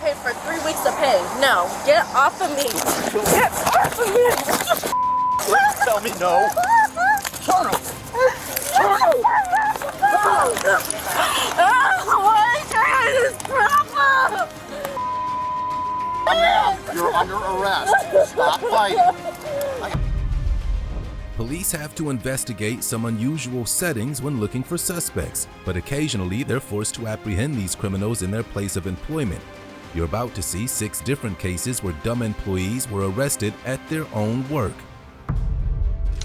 paid for 3 weeks of pay. No, get off of me. Get off of me. Please tell me no. Turn him. Turn him. Oh my God, this problem. Now, you're under arrest. Stop fighting. Police have to investigate some unusual settings when looking for suspects, but occasionally they're forced to apprehend these criminals in their place of employment. You're about to see 6 different cases where dumb employees were arrested at their own work.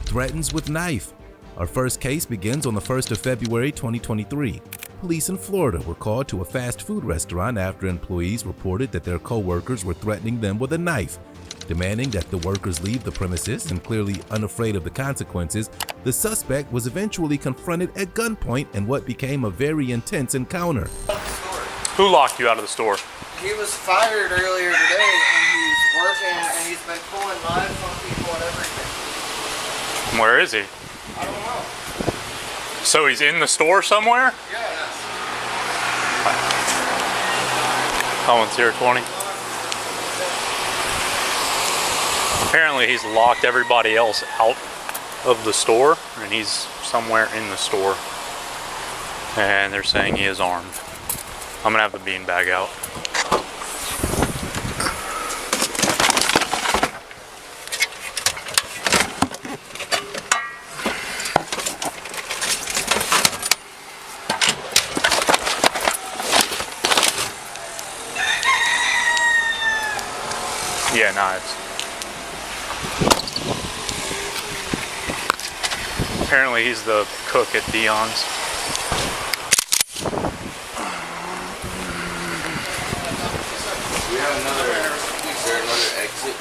Threatens with knife. Our first case begins on the 1st of February 2023. Police in Florida were called to a fast food restaurant after employees reported that their co-workers were threatening them with a knife. Demanding that the workers leave the premises and clearly unafraid of the consequences, the suspect was eventually confronted at gunpoint in what became a very intense encounter. Who locked you out of the store? He was fired earlier today and he's working and he's been pulling knives on people and everything. Where is he? I don't know. So he's in the store somewhere? Yeah. Owen's here 20. Apparently he's locked everybody else out of the store and he's somewhere in the store. And they're saying he is armed. I'm gonna have the beanbag out. Yeah, knives. Apparently he's the cook at Dion's. We have another exit.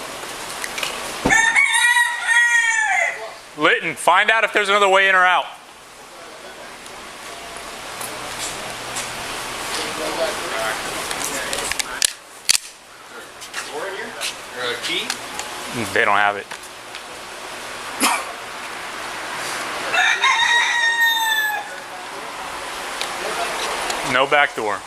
Litton, find out if there's another way in or out. Key? They don't have it. No back door.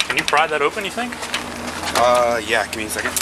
Can you pry that open, you think? Yeah, give me a second.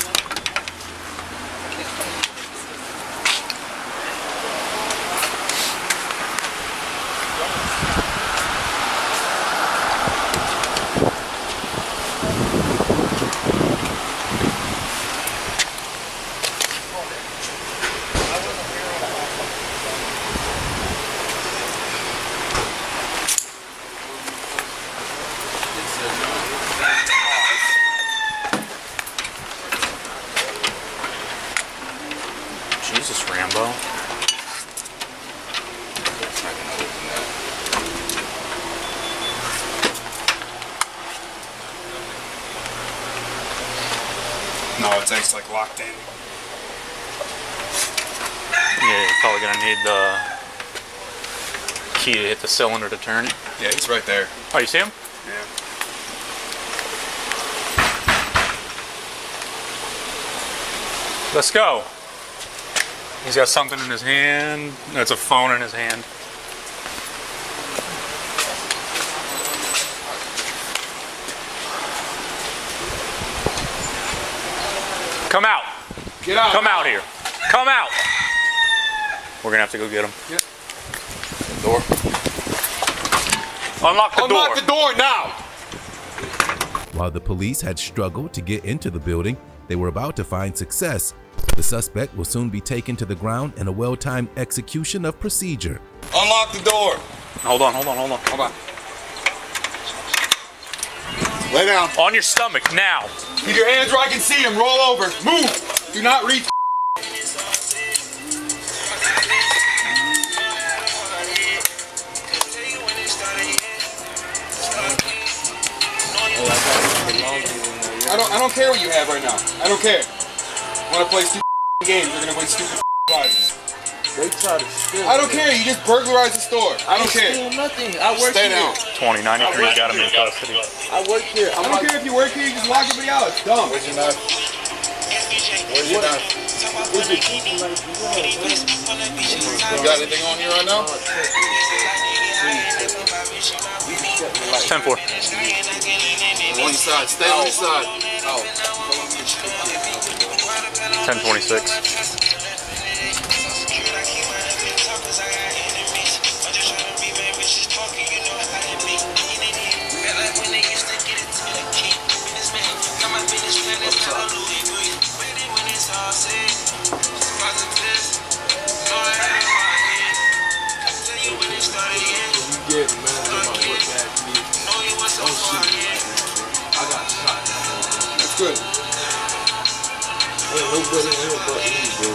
Jesus, Rambo. No, it's like locked in. Yeah, you're probably gonna need the key to hit the cylinder to turn it. Yeah, he's right there. Oh, you see him? Yeah. Let's go. He's got something in his hand. That's a phone in his hand. Come out. Get out. Come out here. Come out. We're gonna have to go get him. Yep. Door. Unlock the door. Unlock the door now. While the police had struggled to get into the building, they were about to find success. The suspect will soon be taken to the ground in a well-timed execution of procedure. Unlock the door. Hold on. Hold on. Lay down. On your stomach now. Keep your hands where I can see them. Roll over. Move. Do not reach. I don't care what you have right now. I don't care. Want to play stupid games? You're gonna win stupid prizes. They try to steal. I don't care. You just burglarized the store. I don't care. Steal nothing. I work Stay here. down. 2093 got him in custody. I work here. I don't care if you work here. You just lock everybody out. It's dumb. Where's your knife? Where's your knife? Is it keeping like You got anything on you right now? 10-4. On your side. Stay on your side. Oh. 10-26. Yeah, the manager of my work asked me, don't shoot me like that, bro. I got shot. That's good. Ain't nobody in here but me, bro.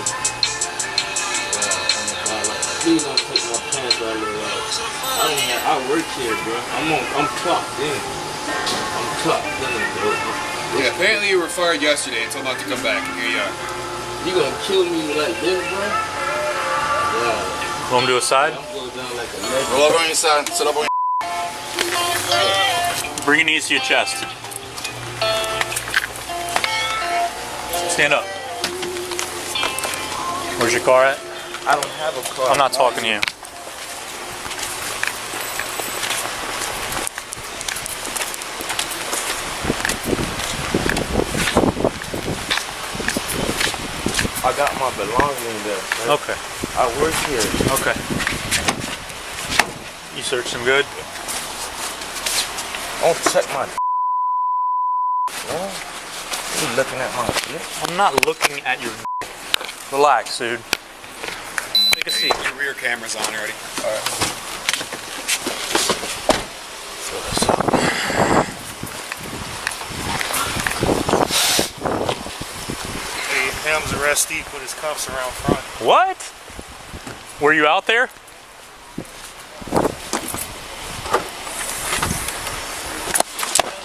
Please don't take my pants out of the I work here, bro. I'm clocked in. I'm clocked in, bro. Yeah, apparently you were fired yesterday and told not to come back. Here you are. You gonna kill me like this, bro? Yeah. Want him to a side? I'm going down like a legend. Roll over on your side. Sit up on your Bring your knees to your chest. Stand up. Where's your car at? I don't have a car. I'm not talking to you. I got my belongings there, man. Okay. I work here. Okay. You searched them good? Don't check my man. You looking at my shit? I'm not looking at your Relax, dude. Take a seat. Your rear camera's on already. Alright. Ham's arrestee put his cuffs around front. What? Were you out there?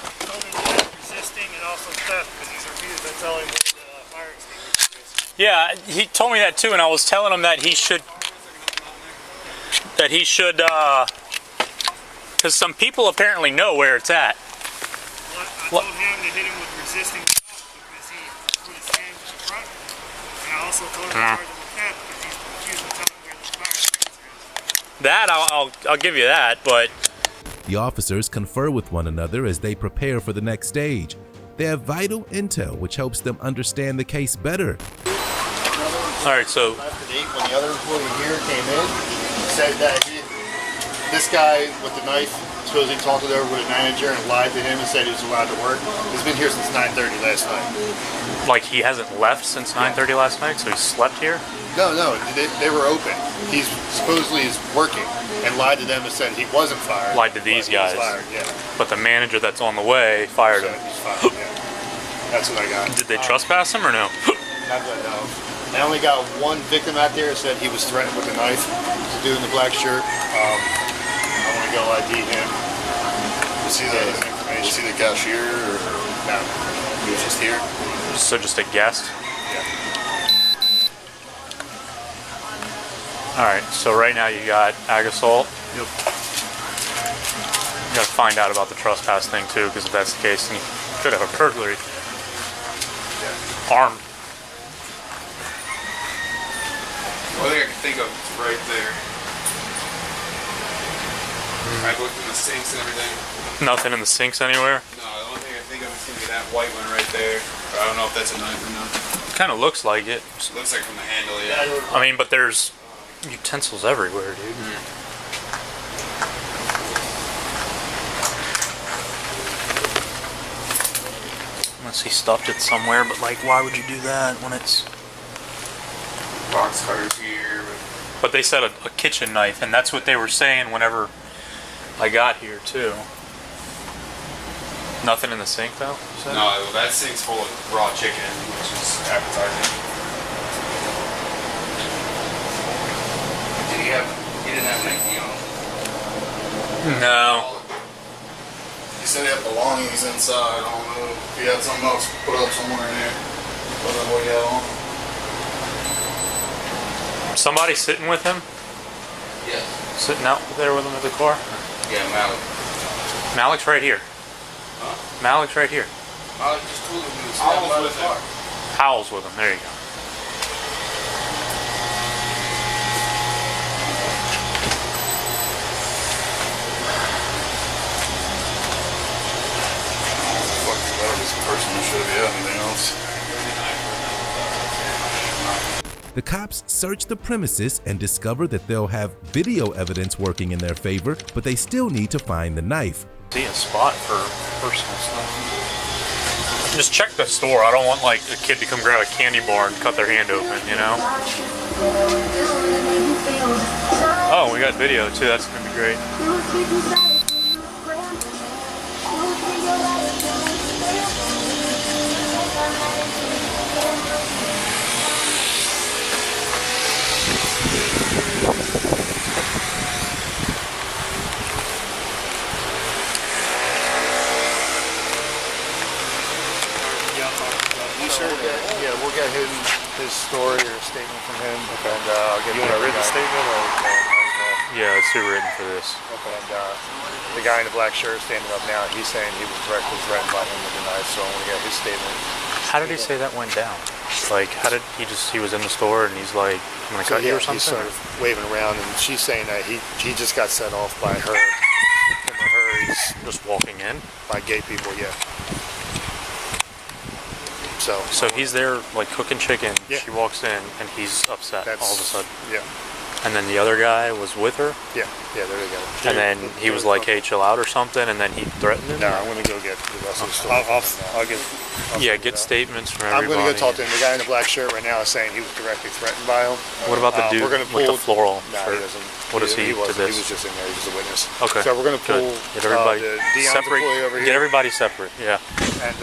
Resisting and also theft because he's refused to tell him where the fire extinguisher is. Yeah, he told me that too, and I was telling him that he should, because some people apparently know where it's at. I told him to hit him with resisting because he put his hand in the front, and I also told him to charge him with theft because he's refused to tell him where the fire extinguisher is. That I'll give you that, but The officers confer with one another as they prepare for the next stage. They have vital intel which helps them understand the case better. all right. So When the other employee here came in, said that this guy with the knife supposedly talked it over with a manager and lied to him and said he was allowed to work. He's been here since 9:30 last night. like he hasn't left since 9:30 last night, so he slept here. No, they were open. He's supposedly is working and lied to them and said he wasn't fired. Lied to these but he was guys. Fired, yeah. But the manager that's on the way fired So him. he's fired, yeah. That's what I got. Did they trespass him or no? Not that I know. I only got one victim out there who said he was threatened with a knife. The dude in the black shirt. I want to go ID him. Was he the cashier or No. he was just here? So just a guest. Yeah. All right. So right now you got ag assault. Yep. You got to find out about the trespass thing too, because if that's the case, then you could have a burglary. Armed. Well, I think I can think of it's right there. I looked in the sinks and everything. Nothing in the sinks anywhere. No, the only thing I think of is gonna be that white one right there. But I don't know if that's a knife or not. Kind of looks like it. Looks like from the handle, yeah. I mean, but there's utensils everywhere, dude. Unless he stuffed it somewhere, but like, why would you do that when it's... Box cutters here. But they said a kitchen knife, and that's what they were saying whenever I got here too. Nothing in the sink though? you said? No, that sink's full of raw chicken, which is appetizing. He didn't have anything on. No. He said he had belongings inside. I don't know if he had something else put up somewhere in there. Wasn't what he had on. Somebody sitting with him? Yes. Sitting out there with him at the car? Yeah, Malik. Malik's right here. Huh? Malik's right here. Malik just told him he was standing by the car. Howell's with him. There you go. This person should have anything else. The cops search the premises and discover that they'll have video evidence working in their favor, but they still need to find the knife. See a spot for personal stuff. Just check the store. I don't want like a kid to come grab a candy bar and cut their hand open, you know? Oh, we got video too. That's gonna be great. We'll get his story or statement from him. Okay. And I'll get You want a written statement or? Yeah, it's too written for this. Okay. And the guy in the black shirt standing up now, he's saying he was directly threatened by him with a knife, so I'm going to get his statement. How did he say that went down? Like, how did he was in the store and he's like, I'm going to cut you or something? He's sort of waving around, and she's saying that he just got set off by her. Him or her, he's just walking in? By gay people, yeah. So he's there like cooking chicken. Yeah. She walks in and he's upset all of a sudden. Yeah. And then the other guy was with her. Yeah. Yeah. There we go. And then he was like, "Hey, chill out" or something. And then he threatened him. No, I'm gonna go get the rest of the story. I'll get statements from everybody. I'm gonna go talk to him. The guy in the black shirt right now is saying he was directly threatened by him. What about the dude with the floral No, shirt? he doesn't. What is he to this? He was just in there. He was a witness. Okay. So we're gonna pull Get everybody the Dion's separate. employee over here. Get everybody separate. Yeah. And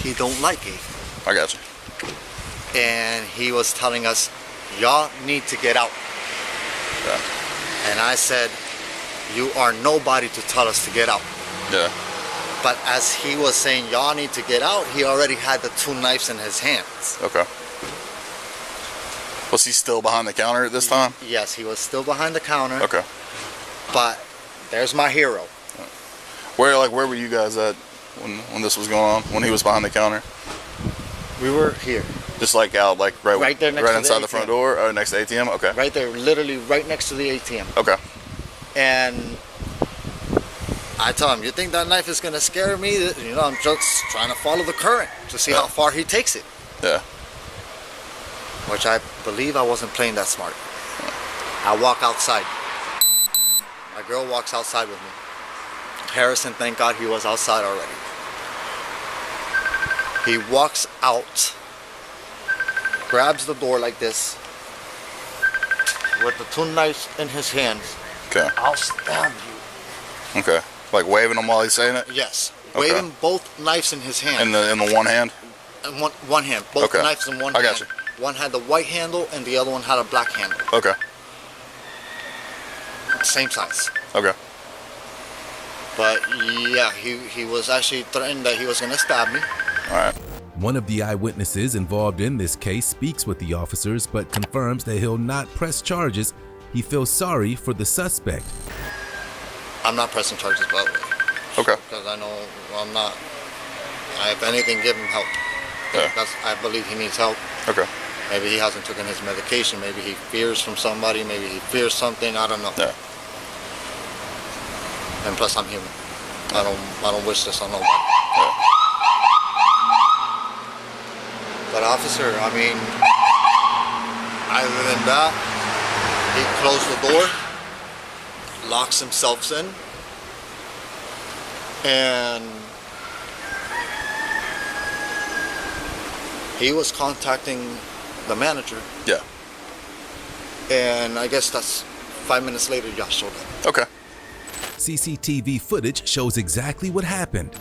he don't like it. I got you. And he was telling us, y'all need to get out. Yeah. And I said, you are nobody to tell us to get out. Yeah. But as he was saying, y'all need to get out, he already had the 2 knives in his hands. Okay. Was he still behind the counter at this time? Yes, he was still behind the counter. Okay. But there's my hero. Where were you guys at when this was going on? When he was behind the counter? We were here. Just like out, like right there next right to inside the the front ATM. door, or next to the ATM. Okay. Right there, literally right next to the ATM. Okay. And I tell him, you think that knife is gonna scare me? You know, I'm just trying to follow the current to see how far he takes it. Yeah. Which I believe I wasn't playing that smart. I walk outside. My girl walks outside with me. Harrison, thank God he was outside already. He walks out, grabs the door like this, with the 2 knives in his hands. Okay. I'll stab you. Okay. Like waving them while he's saying it? Yes. Okay. Waving both knives in his hand. In the one hand? In one hand. Both Okay. knives in one hand. I got you. One had the white handle and the other one had a black handle. Okay. Same size. Okay. But yeah, he was actually threatened that he was going to stab me. All right. One of the eyewitnesses involved in this case speaks with the officers but confirms that he'll not press charges. He feels sorry for the suspect. I'm not pressing charges, by the way. Okay. Because I know I'm not. If anything, give him help. Yeah. Because I believe he needs help. Okay. Maybe he hasn't taken his medication. Maybe he fears from somebody. Maybe he fears something. I don't know. Yeah. And plus, I'm human. I don't wish this on nobody. Yeah. But officer, I mean, other than that, he closed the door, locks himself in, and he was contacting the manager. Yeah. And I guess that's 5 minutes later, y'all showed up. Okay. CCTV footage shows exactly what happened.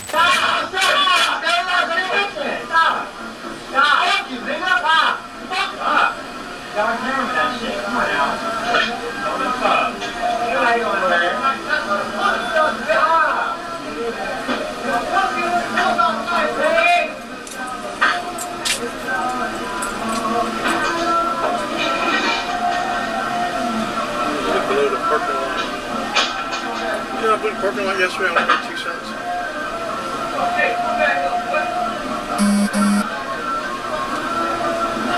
parking lot yesterday. I only made 2 cents. Okay, come back up.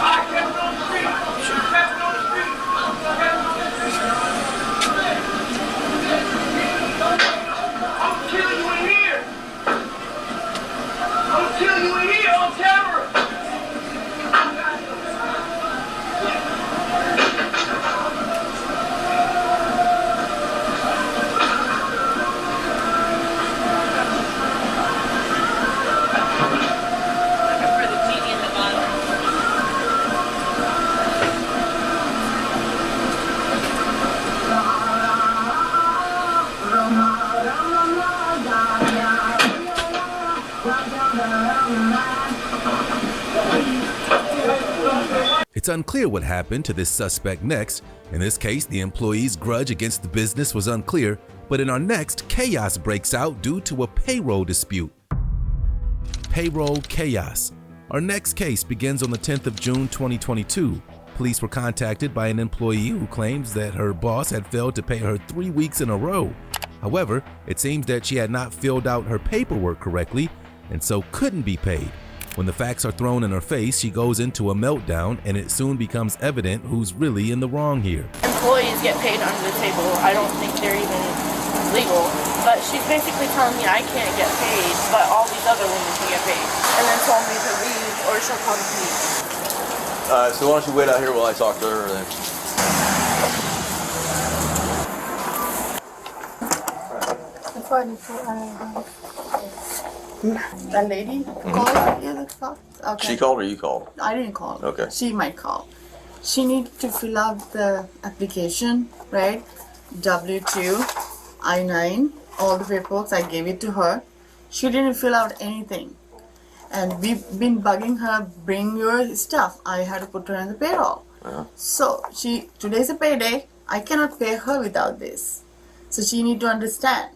I kept on the street. Kept on the street. I'll kill you in here. I'll kill you in here on camera. It's unclear what happened to this suspect next. In this case, the employee's grudge against the business was unclear, but in our next, chaos breaks out due to a payroll dispute. Payroll chaos. Our next case begins on the 10th of June 2022. Police were contacted by an employee who claims that her boss had failed to pay her 3 weeks in a row. However, it seems that she had not filled out her paperwork correctly and so couldn't be paid. When the facts are thrown in her face, she goes into a meltdown, and it soon becomes evident who's really in the wrong here. Employees get paid under the table. I don't think they're even legal. But she's basically telling me I can't get paid, but all these other women can get paid. And then told me to leave or she'll call the police. So why don't you wait out here while I talk to her then? That lady called you? Okay. She called or you called? I didn't call. Okay. She might call. She needs to fill out the application, right? W-2, I-9, all the paperwork. I gave it to her. She didn't fill out anything. And we've been bugging her, bring your stuff. I had to put her on the payroll. So today's a payday. I cannot pay her without this. So she need to understand.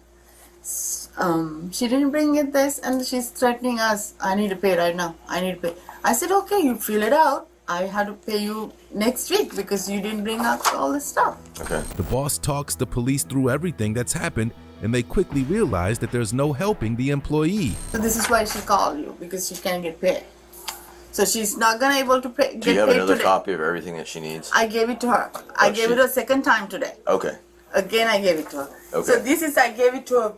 She didn't bring it this and she's threatening us. I need to pay right now. I need to pay. I said, okay, you fill it out. I had to pay you next week because you didn't bring up all this stuff. Okay. The boss talks the police through everything that's happened, and they quickly realize that there's no helping the employee. So this is why she called you, because she can't get paid. So she's not gonna able to pay. Do you have another today. copy of everything that she needs? I gave it to her. I gave it a second time today. Okay. Again, I gave it to her. Okay. So this is I gave it to her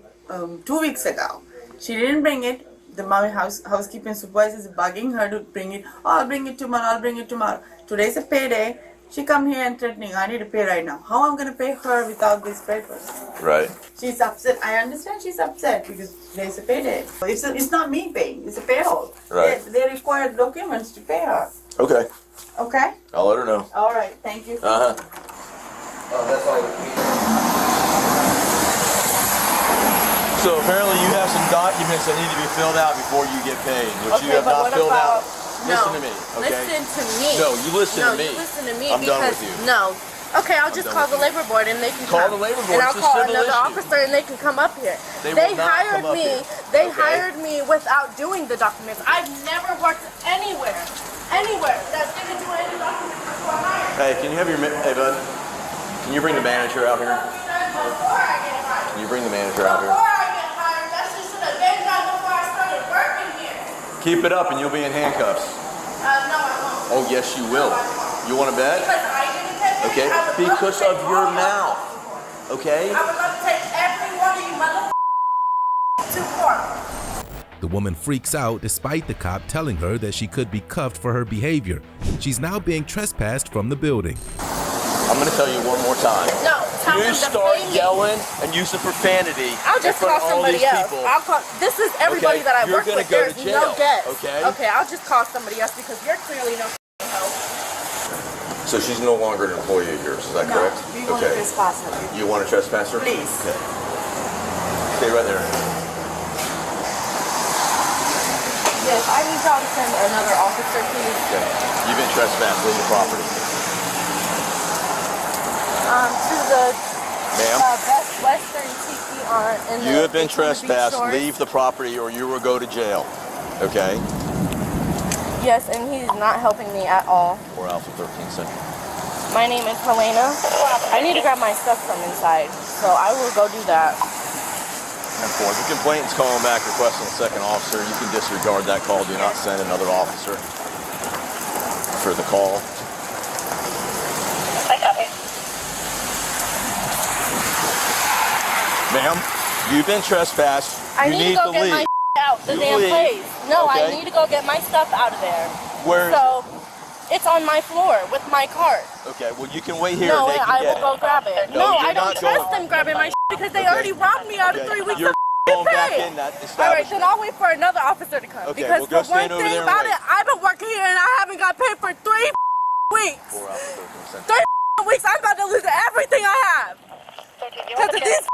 2 weeks ago. She didn't bring it. My housekeeping supervisor is bugging her to bring it. Oh, I'll bring it tomorrow. I'll bring it tomorrow. Today's a payday. She come here and threatening. I need to pay right now. How I'm gonna pay her without these papers? Right. She's upset. I understand she's upset because today's a payday. It's not me paying. It's a payroll. Right. They require documents to pay her. Okay. Okay. I'll let her know. All right. Thank you. Uh huh. That's all we need. So apparently you have some documents that need to be filled out before you get paid, which you have not filled out. Listen to me, okay? Listen to me. No, you listen to me. You listen to me I'm because done with you. no. Okay, I'll just call the labor board and they can Call come. the labor board. And I'll It's a call civil another issue. officer and they can come up here. They They will not hired come up me. here. They Okay. hired me without doing the documents. I've never worked anywhere that didn't do any documents before hired. Hey, can you have your hey bud? Can you bring the manager out here? Before I get hired. Can you bring the manager out Before here? I get hired, that's just an day job before I started working here. Keep it up and you'll be in handcuffs. No, I won't. Oh yes, you will. You want to bet? Because I didn't get paid. Okay. I would love Because to take of your all mouth. Okay. I would love to take every one of you motherfuckers to court. The woman freaks out despite the cop telling her that she could be cuffed for her behavior. She's now being trespassed from the building. I'm going to tell you one more time. No, tell You them to start pay me. yelling and using profanity. I'll just in front call of all somebody these else. people. I'll call. This is everybody Okay, that I you're work gonna with. go There's to jail, no guest. okay? Okay, I'll just call somebody else because you're clearly no help. So she's no longer an employee of yours, is that correct? We want to trespass her. You want to trespass her? Please. Okay. Stay right there. Yes, I need y'all to send another officer, please. Okay. You've been trespassed on the property. To the Ma'am? Best Western Tiki on in You the have been Daytona Beach trespassed. Shores. Leave the property or you will go to jail. Okay? Yes, and he's not helping me at all. Or Alpha 13 Central. My name is Helena. I need to grab my stuff from inside, so I will go do that. 10-4. The complainant's calling back requesting a second officer. You can disregard that call. Do not send another officer for the call. I copy. Ma'am, you've been trespassed. I You need to go get leave. my out the You damn leave. place. No, Okay. I need to go get my stuff out of there. Where? So, it's on my floor with my cart. Okay, well you can wait here No, and they can I get will go it. grab it. No, No, you're I don't not trust going. them grabbing my because they already robbed me out of 3 weeks You're of going back pay. in that All right, establishment. then I'll wait for another officer to come. Okay, because well, go the one stand over thing there and about wait. it, I've been working here and I haven't got paid for 3 weeks. 4 hours, 13 cents. 3 weeks, I'm about to lose everything I have. Because of these.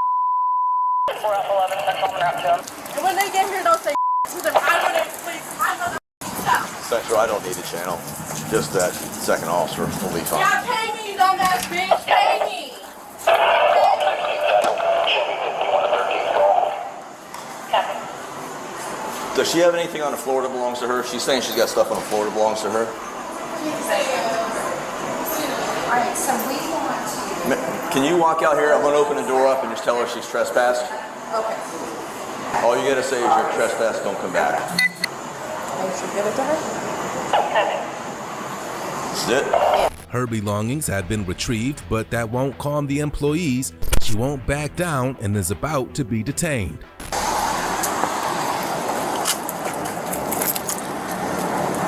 4 up 11, Central Route 2. And when they get here, they'll say to them, I want it, please. I know the Central, I don't need a channel. Just that second officer will be fine. Yeah, pay me, dumbass bitch. Pay me. Does she have anything on the floor that belongs to her? She's saying she's got stuff on the floor that belongs to her. Alright, so we want to... Can you walk out here? I'm going to open the door up and just tell her she's trespassed. Okay. All you got to say is you're trespassed, don't come back. I should give it to her? That's it. Her belongings had been retrieved, but that won't calm the employees. She won't back down and is about to be detained.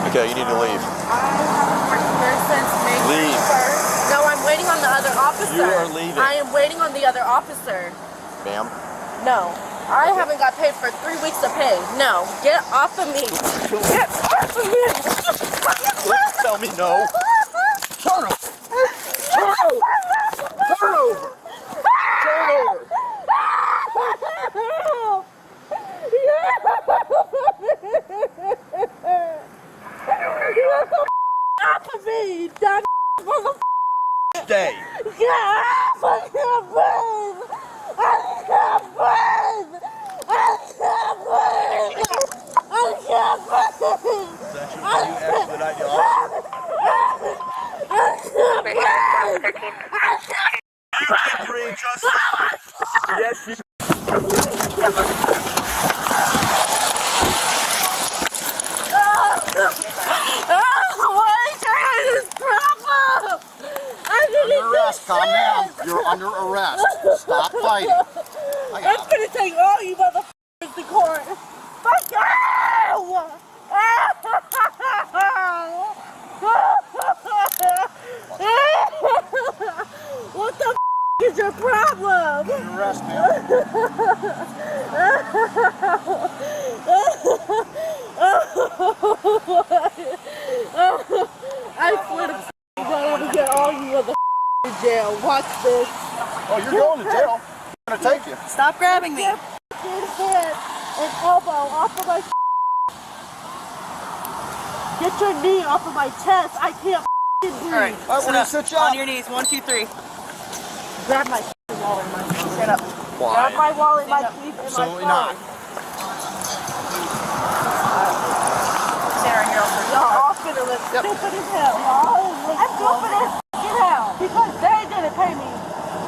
Okay, you need to leave. Leave. No, I'm waiting on the other officer. You are leaving. I am waiting on the other officer. Ma'am? No. I haven't got paid for 3 weeks of pay. No. Get off of me. Get off of me. Please tell me no. Turn over. Turn over. Turn over. Turn over. Off of me, dumb motherfucker. Stay. Get off! I can't breathe! I can't breathe! I can't breathe! I can't breathe! Central, can you expedite the officer? I can't breathe! You can breathe just yes, you Under arrest, calm down. You're under arrest. Stop fighting. I'm gonna take all you motherfuckers to court. Fuck you! What the is your problem? Under arrest, man. I swear to God, I'm gonna get all you motherfuckers in jail. Watch this. Oh, you're going to jail. I'm going to take you. Stop grabbing me. Get your head and elbow off of my Get your knee off of my chest. I can't breathe. Alright, sit up. On your knees. 1, 2, 3. Grab my wallet, my Stand up. Grab my wallet, my keys, and my Absolutely phone. not. Stand right here. Y'all all finna look stupid as hell. I'm stupid as hell. Because they didn't pay me.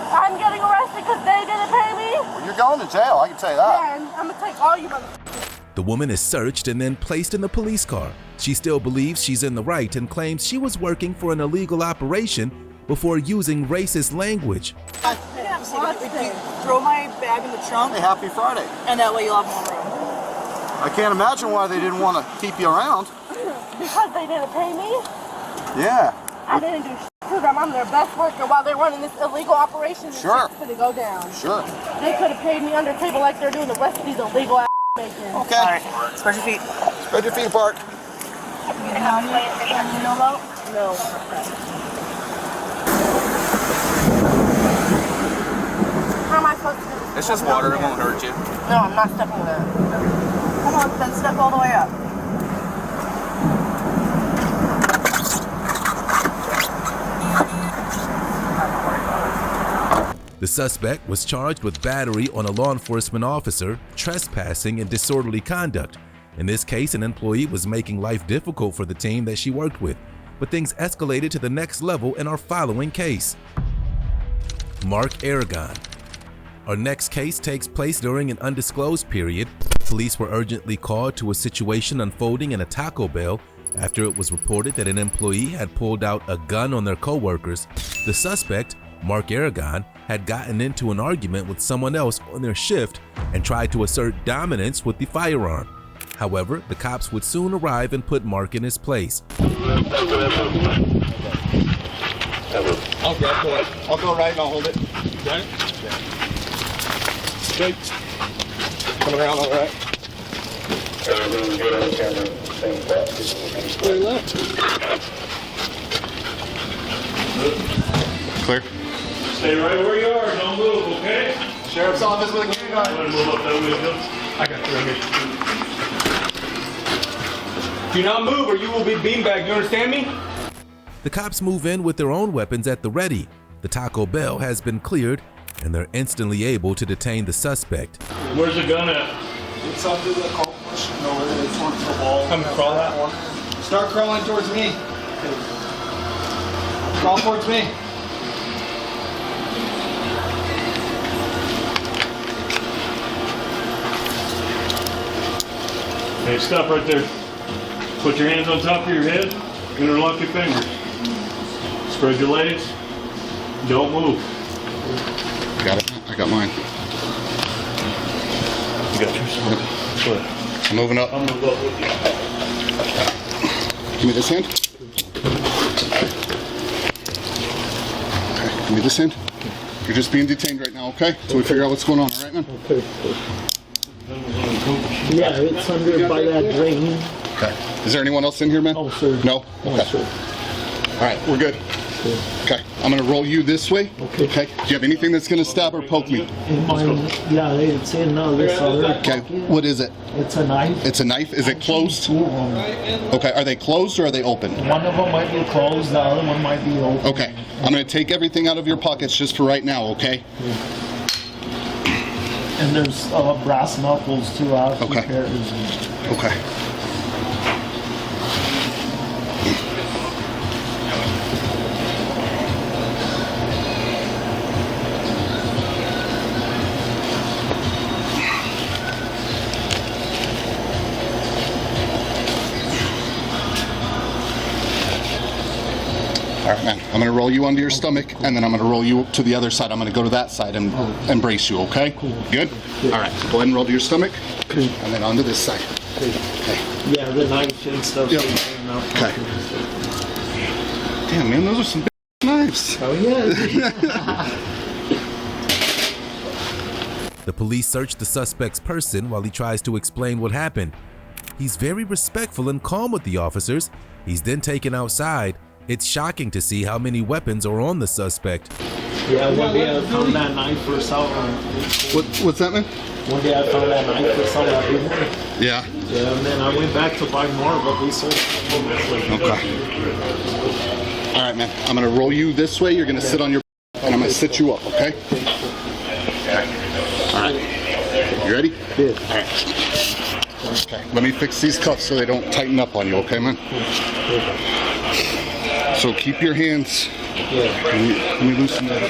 I'm getting arrested because they didn't pay me. Well, you're going to jail, I can tell you that. Yeah, and I'm gonna take all you motherfuckers. The woman is searched and then placed in the police car. She still believes she's in the right and claims she was working for an illegal operation before using racist language. Throw my bag in the trunk. Hey, happy Friday. And that way you'll have more room. I can't imagine why they didn't want to keep you around. Because they didn't pay me. Yeah. I didn't do shit to them. I'm their best worker while they're running this illegal operation. This Sure. shit's gonna go down. Sure. They could have paid me under the table like they're doing the rest of these illegal ass making. Okay. Alright, spread your feet. Spread your feet apart. You know about? No. How am I supposed to do this? It's just water, it won't hurt you. No, I'm not stepping in that. Come on, then step all the way up. The suspect was charged with battery on a law enforcement officer, trespassing, and disorderly conduct. In this case, an employee was making life difficult for the team that she worked with, but things escalated to the next level in our following case. Mark Aragon. Our next case takes place during an undisclosed period. Police were urgently called to a situation unfolding in a Taco Bell after it was reported that an employee had pulled out a gun on their co-workers. The suspect, Mark Aragon, had gotten into an argument with someone else on their shift and tried to assert dominance with the firearm. However, the cops would soon arrive and put Mark in his place. I'll go right and I'll hold it. Got it? Straight. Come around all right. Clear left. Clear. Stay right where you are. Don't move, okay? Sheriff's office with a gun. Move up that window. I got you right here. Do not move or you will be beanbagged. You understand me? The cops move in with their own weapons at the ready. The Taco Bell has been cleared, and they're instantly able to detain the suspect. Where's the gun at? It's under the car. No, it's towards the wall. Come crawl that one. Start crawling towards me. Crawl towards me. Hey, stop right there. Put your hands on top of your head. Interlock your fingers. Spread your legs. Don't move. Got it. I got mine. You got yours? Good. I'm moving up. I'm gonna go with you. Give me this hand. Okay, give me this hand. You're just being detained right now, okay? So we figure out what's going on, all right, man? Okay. Yeah, it's under by that drain. Okay. Is there anyone else in here, man? Oh, sir. No? Oh, Okay. sir. All right, we're good. Okay, I'm gonna roll you this way. Okay. Okay. Do you have anything that's gonna stab or poke me? Yeah, it's in this other Okay. pocket. What is it? It's a knife. It's a knife. Is it closed? Two of them. Okay. Are they closed or are they open? One of them might be closed, the other one might be open. Okay. I'm gonna take everything out of your pockets just for right now. Okay. And there's brass knuckles too. Okay. Okay. All right, man. I'm going to roll you onto your stomach, and then I'm going to roll you to the other side. I'm going to go to that side and embrace you, okay? Good? All right. Go ahead and roll to your stomach, and then onto this side. Okay. Yeah, the knife and stuff. Yep. Okay. Damn, man, those are some big knives. Oh, yeah. The police search the suspect's person while he tries to explain what happened. He's very respectful and calm with the officers. He's then taken outside. It's shocking to see how many weapons are on the suspect. Yeah, one day I found that knife for someone. What's that, man? One day I found that knife for someone. Yeah. Yeah, and then I went back to buy more, but we sold them. Okay. All right, man. I'm going to roll you this way. You're going to sit on your and I'm going to sit you up, okay? All right. You ready? Yeah. All right. Okay. Let me fix these cuffs so they don't tighten up on you, okay, man? So keep your hands. Yeah. Let me loosen that up.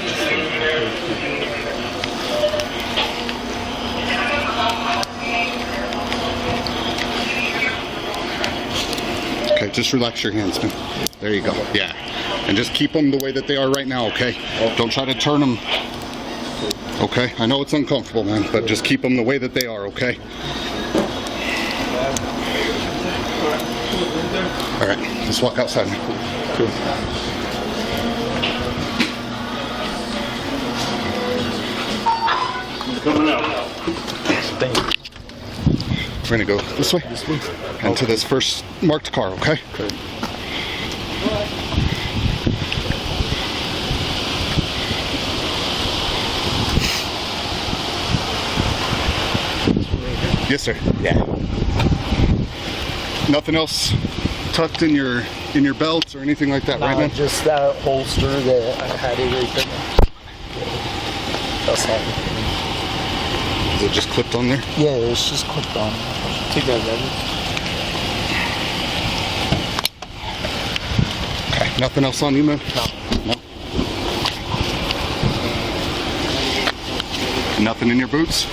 Okay, just relax your hands, man. There you go. Yeah. And just keep them the way that they are right now, okay? Don't try to turn them. Okay? I know it's uncomfortable, man, but just keep them the way that they are, okay? All right, just walk outside, man. Cool. Coming out. We're gonna go this way. And to this first marked car, okay? Yes, sir. Yeah. Nothing else tucked in your belts or anything like that, right, man? Just that holster that I had everything. That's all. Is it just clipped on there? Yeah, it's just clipped on. Take that, baby. Okay. Nothing else on you, man? No. No. Nothing in your boots?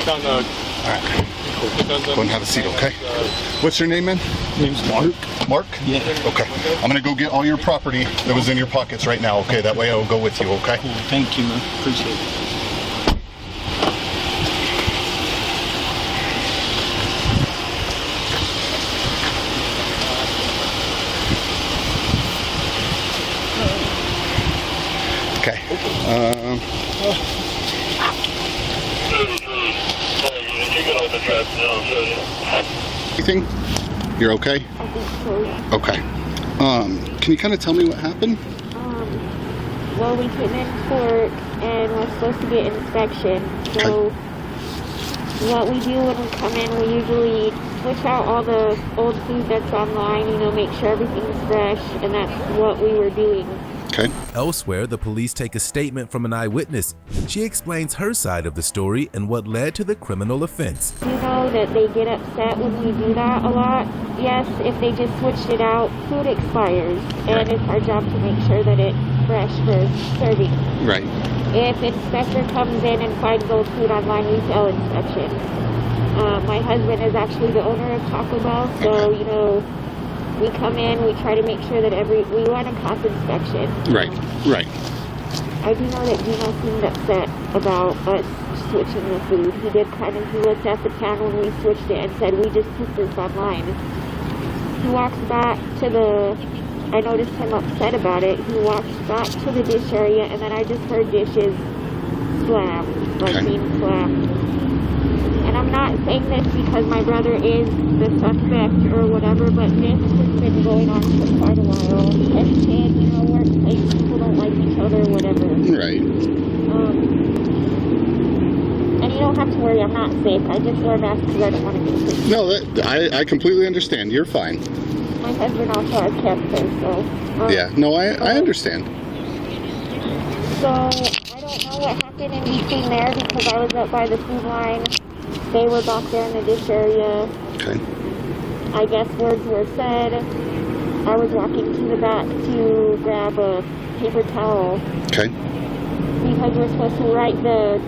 Alright. Go and have a seat, okay? What's your name, man? Name's Mark. Mark? Yeah. Okay. I'm gonna go get all your property that was in your pockets right now, okay? That way I will go with you, okay? Cool. Thank you, man. Appreciate it. Okay. Anything? You're okay? I think so. Okay. Can you kind of tell me what happened? Well, we came in to work and we're supposed to get inspection. So what we do when we come in, we usually switch out all the old food that's online, you know, make sure everything's fresh, and that's what we were doing. Okay. Elsewhere, the police take a statement from an eyewitness. She explains her side of the story and what led to the criminal offense. You know that they get upset when we do that a lot. Yes, if they just switched it out, food expires, and it's our job to make sure that it's fresh for serving. Right. If inspector comes in and finds old food online, we fail inspection. My husband is actually the owner of Taco Bell, so you know, we come in, we try to make sure that we run a cop inspection. Right, right. I do know that Gino seemed upset about us switching the food. He looked at the pan when we switched it and said, we just put this online. He walks back to I noticed him upset about it. He walks back to the dish area, and then I just heard dishes slam, being slammed. And I'm not saying this because my brother is the suspect or whatever, but this has been going on for quite a while. And you know, workplace people don't like each other or whatever. Right. And you don't have to worry, I'm not sick. I just wear a mask because I don't want to get sick. No, I completely understand. You're fine. My husband also has cancer, so... yeah, no, I understand. So, I don't know what happened in between there because I was up by the food line. They were back there in the dish area. Okay. I guess words were said. I was walking to the back to grab a paper towel. Okay. Because we're supposed to write the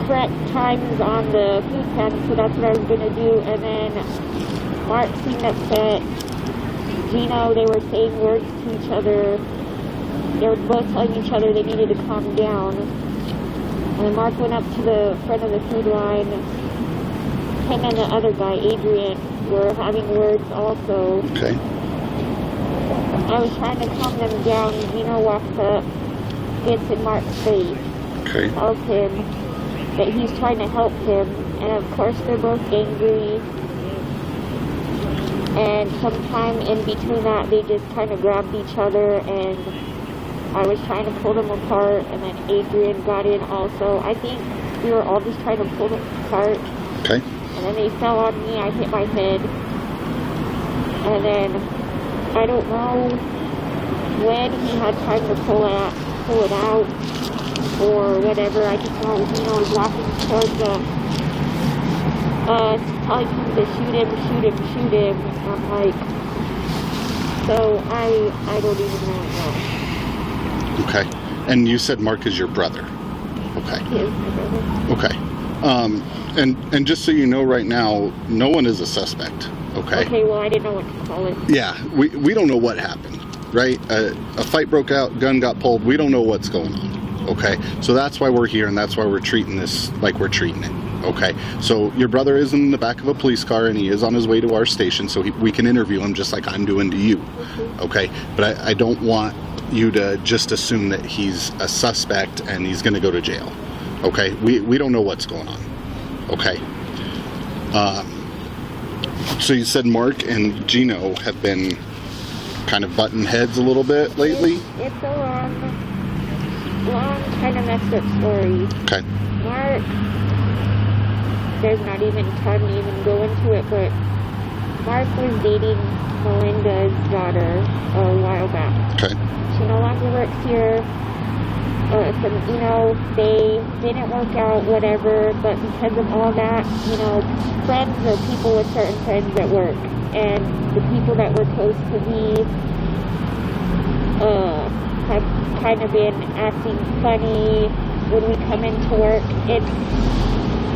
correct times on the food pan, so that's what I was going to do. And then Mark seemed upset. Gino, they were saying words to each other. They were both telling each other they needed to calm down. And Mark went up to the front of the food line. Him and the other guy, Adrian, were having words also. Okay. I was trying to calm them down. Gino walks up, gets in Mark's face, tells him that he's trying to help him. And of course they're both angry. And sometime in between that, they just kind of grabbed each other, and I was trying to pull them apart, and then Adrian got in also. I think we were all just trying to pull them apart. Okay. And then they fell on me, I hit my head. And then, I don't know when he had time to pull it out, or whatever. I just know Gino was walking towards telling him to shoot him. I'm like, so I don't even know. Okay. And you said Mark is your brother. Okay. He is my brother. Okay. And just so you know right now, no one is a suspect. Okay. Okay, well I didn't know what to call it. Yeah, we don't know what happened, right? A fight broke out, gun got pulled. We don't know what's going on. Okay. So that's why we're here, and that's why we're treating this like we're treating it. Okay, so your brother is in the back of a police car, and he is on his way to our station, so we can interview him just like I'm doing to you. Okay, but I don't want you to just assume that he's a suspect and he's going to go to jail. Okay, we don't know what's going on. Okay. So you said Mark and Gino have been kind of butting heads a little bit lately? It's a long kind of messed up story. Okay. Mark, there's not even time to even go into it, but Mark was dating Melinda's daughter a while back. Okay. She no longer works here. You know, they didn't work out, whatever, but because of all that, you know, friends are people with certain friends at work, and the people that were supposed to be kind of been acting funny when we come into work.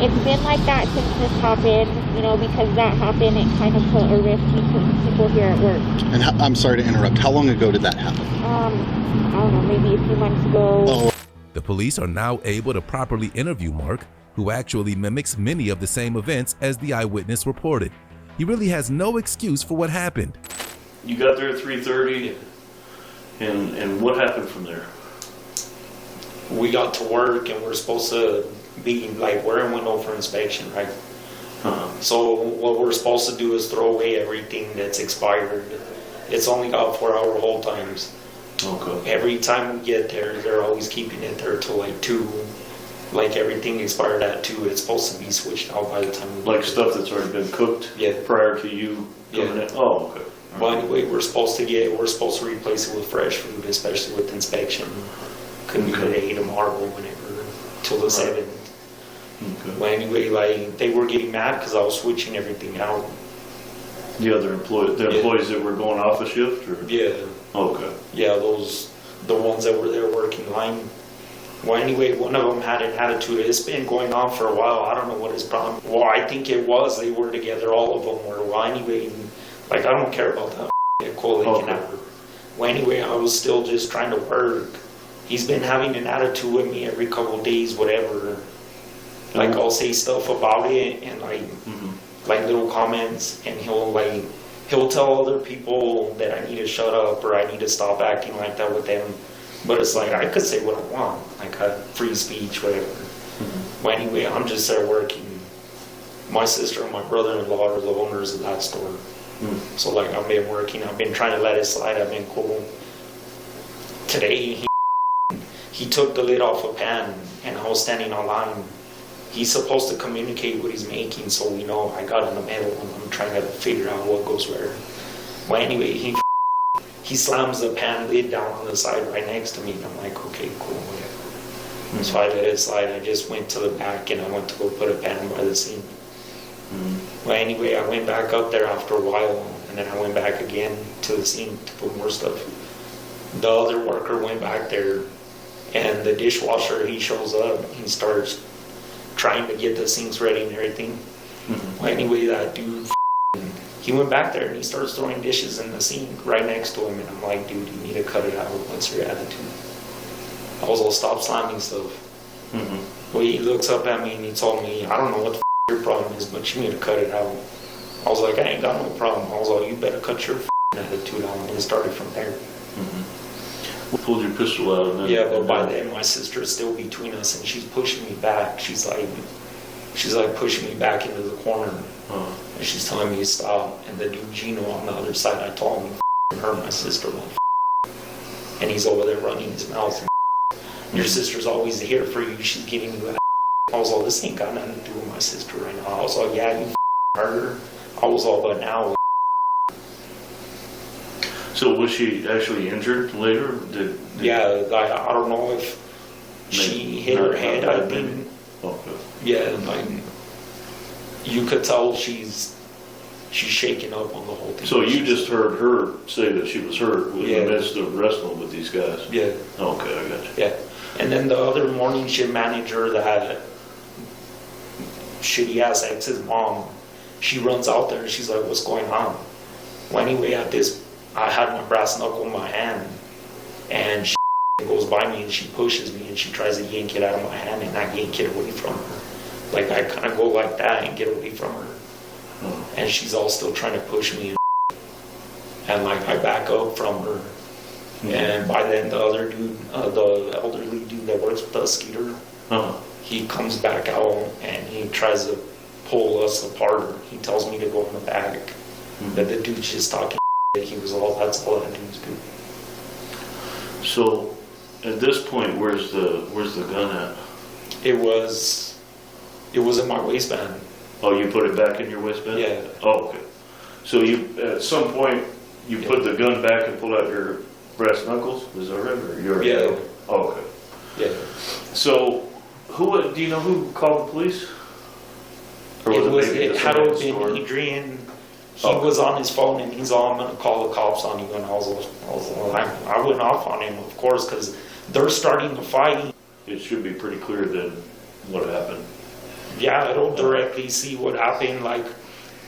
It's been like that since this happened, you know, because that happened, it kind of put a rift between people here at work. And I'm sorry to interrupt. How long ago did that happen? I don't know, maybe a few months ago. Oh. The police are now able to properly interview Mark, who actually mimics many of the same events as the eyewitness reported. He really has no excuse for what happened. You got there at 3:30, and what happened from there? We got to work and we're supposed to be like, we're in window for inspection, right? So what we're supposed to do is throw away everything that's expired. It's only got 4-hour hold times. Okay. Every time we get there, they're always keeping it there till like 2. Like everything expired at 2. It's supposed to be switched out by the time we Like stuff that's already been cooked prior to you coming in? Oh, okay. But anyway, we're supposed to replace it with fresh food, especially with inspection. Couldn't be today, tomorrow, whenever, till the 7th. Okay. But anyway, like, they were getting mad because I was switching everything out. The other employees that were going off a shift? Or? Yeah. Okay. Yeah, the ones that were there working line. Well, anyway, one of them had an attitude. It's been going on for a while. I don't know what his problem. Well, I think it was they were together. All of them were. Well, anyway, like, I don't care about that. Well, anyway, I was still just trying to work. He's been having an attitude with me every couple of days, whatever. Like, I'll say stuff about it and like little comments, and he'll tell other people that I need to shut up or I need to stop acting like that with them. But it's like, I could say what I want, like free speech, whatever. Well, anyway, I'm just there working. My sister and my brother-in-law are the owners of that store. So like, I've been working, I've been trying to let it slide, I've been cool. Today, he took the lid off a pan and I was standing online. He's supposed to communicate what he's making, so we know. I got in the middle and I'm trying to figure out what goes where. Well, anyway, he slams the pan lid down on the side right next to me, and I'm like, okay, cool, whatever. So I let it slide. I just went to the back and I went to go put a pan by the sink. Well, anyway, I went back up there after a while, and then I went back again to the sink to put more stuff. The other worker went back there, and the dishwasher, he shows up, he starts trying to get the sinks ready and everything. Well, anyway, that dude, he went back there and he starts throwing dishes in the sink right next to him, and I'm like, dude, you need to cut it out. What's your attitude? I was all, stop slamming stuff. Well, he looks up at me and he told me, I don't know what the your problem is, but you need to cut it out. I was like, I ain't got no problem. I was like, you better cut your attitude out, and it started from there. Pulled your pistol out, and then yeah, but by then my sister is still between us, and she's pushing me back. She's like pushing me back into the corner, and she's telling me to stop. And the dude Gino on the other side, I told him, her, my sister, and he's over there running his mouth. Your sister's always here for you. She's giving you. I was all, this ain't got nothing to do with my sister right now. I was all, yeah, you murder. I was all, but now. So was she actually injured later? Yeah, I don't know if she hit her head. I think. Okay. Yeah, like, you could tell she's shaking up on the whole thing. So you just heard her say that she was hurt in the midst of wrestling with these guys? Yeah. Okay, I got you. Yeah. And then the other morning shift manager that shitty ass ex's mom, she runs out there and she's like, what's going on? Well, anyway, I had my brass knuckle in my hand, and she goes by me and she pushes me and she tries to yank it out of my hand, and I yank it away from her. Like, I kind of go like that and get away from her. And she's all still trying to push me. And like, I back up from her. And by then the other dude, the elderly dude that works with us, Skeeter, he comes back out and he tries to pull us apart. He tells me to go in the back. That the dude's just talking. He was all, that's all that dude's good. So at this point, where's the gun at? It was in my waistband. Oh, you put it back in your waistband? Yeah. Oh, okay. So you, at some point, you put the gun back and pull out your brass knuckles? Is that right? Or your Oh, okay. Yeah. So, do you know who called the police? Or It had been Adrian. He was on his phone and he's all, I'm gonna call the cops on you. And I went off on him, of course, because they're starting to fight. It should be pretty clear then what happened. Yeah, I don't directly see what happened. Like,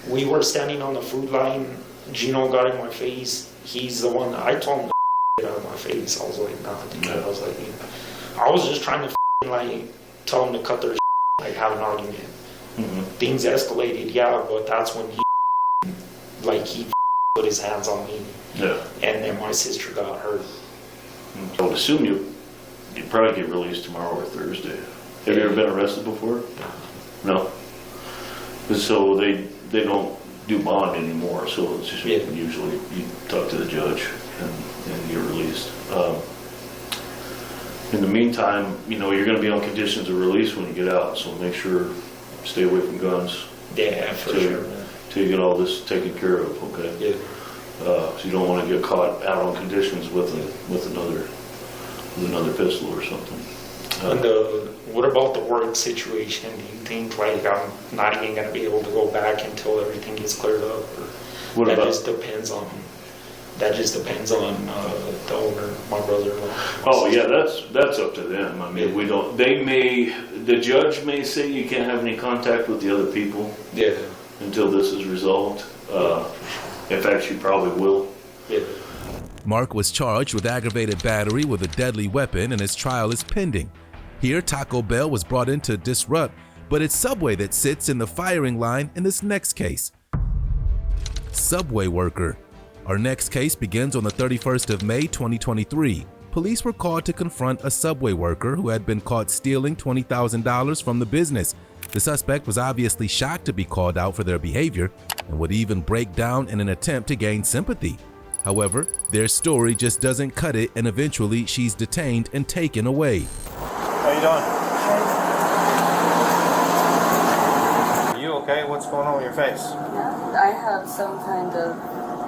we were standing on the food line. Gino got in my face. He's the one, I told him to get out of my face. I was like, nah, dude. I was like, I was just trying to like tell him to cut their like have an argument. Things escalated, yeah, but that's when he put his hands on me. Yeah. And then my sister got hurt. I would assume you'd probably get released tomorrow or Thursday. Have you ever been arrested before? No. So they don't do bond anymore, so it's just usually you talk to the judge and you're released. In the meantime, you're going to be on conditions of release when you get out, so make sure stay away from guns. Yeah, for sure. Till you get all this taken care of, okay? Yeah. So you don't want to get caught out on conditions with another pistol or something. And what about the work situation? Do you think like I'm not even going to be able to go back until everything gets cleared up? Or that just depends on the owner, my brother-in-law. Oh yeah, that's up to them. I mean, we don't. The judge may say you can't have any contact with the other people. Yeah. Until this is resolved. In fact, she probably will. Yeah. Mark was charged with aggravated battery with a deadly weapon and his trial is pending. Here, Taco Bell was brought in to disrupt, but it's Subway that sits in the firing line in this next case. Subway worker. Our next case begins on the 31st of May 2023. Police were called to confront a Subway worker who had been caught stealing $20,000 from the business. The suspect was obviously shocked to be called out for their behavior and would even break down in an attempt to gain sympathy. However, their story just doesn't cut it and eventually she's detained and taken away. How you doing? You okay? What's going on with your face? I have some kind of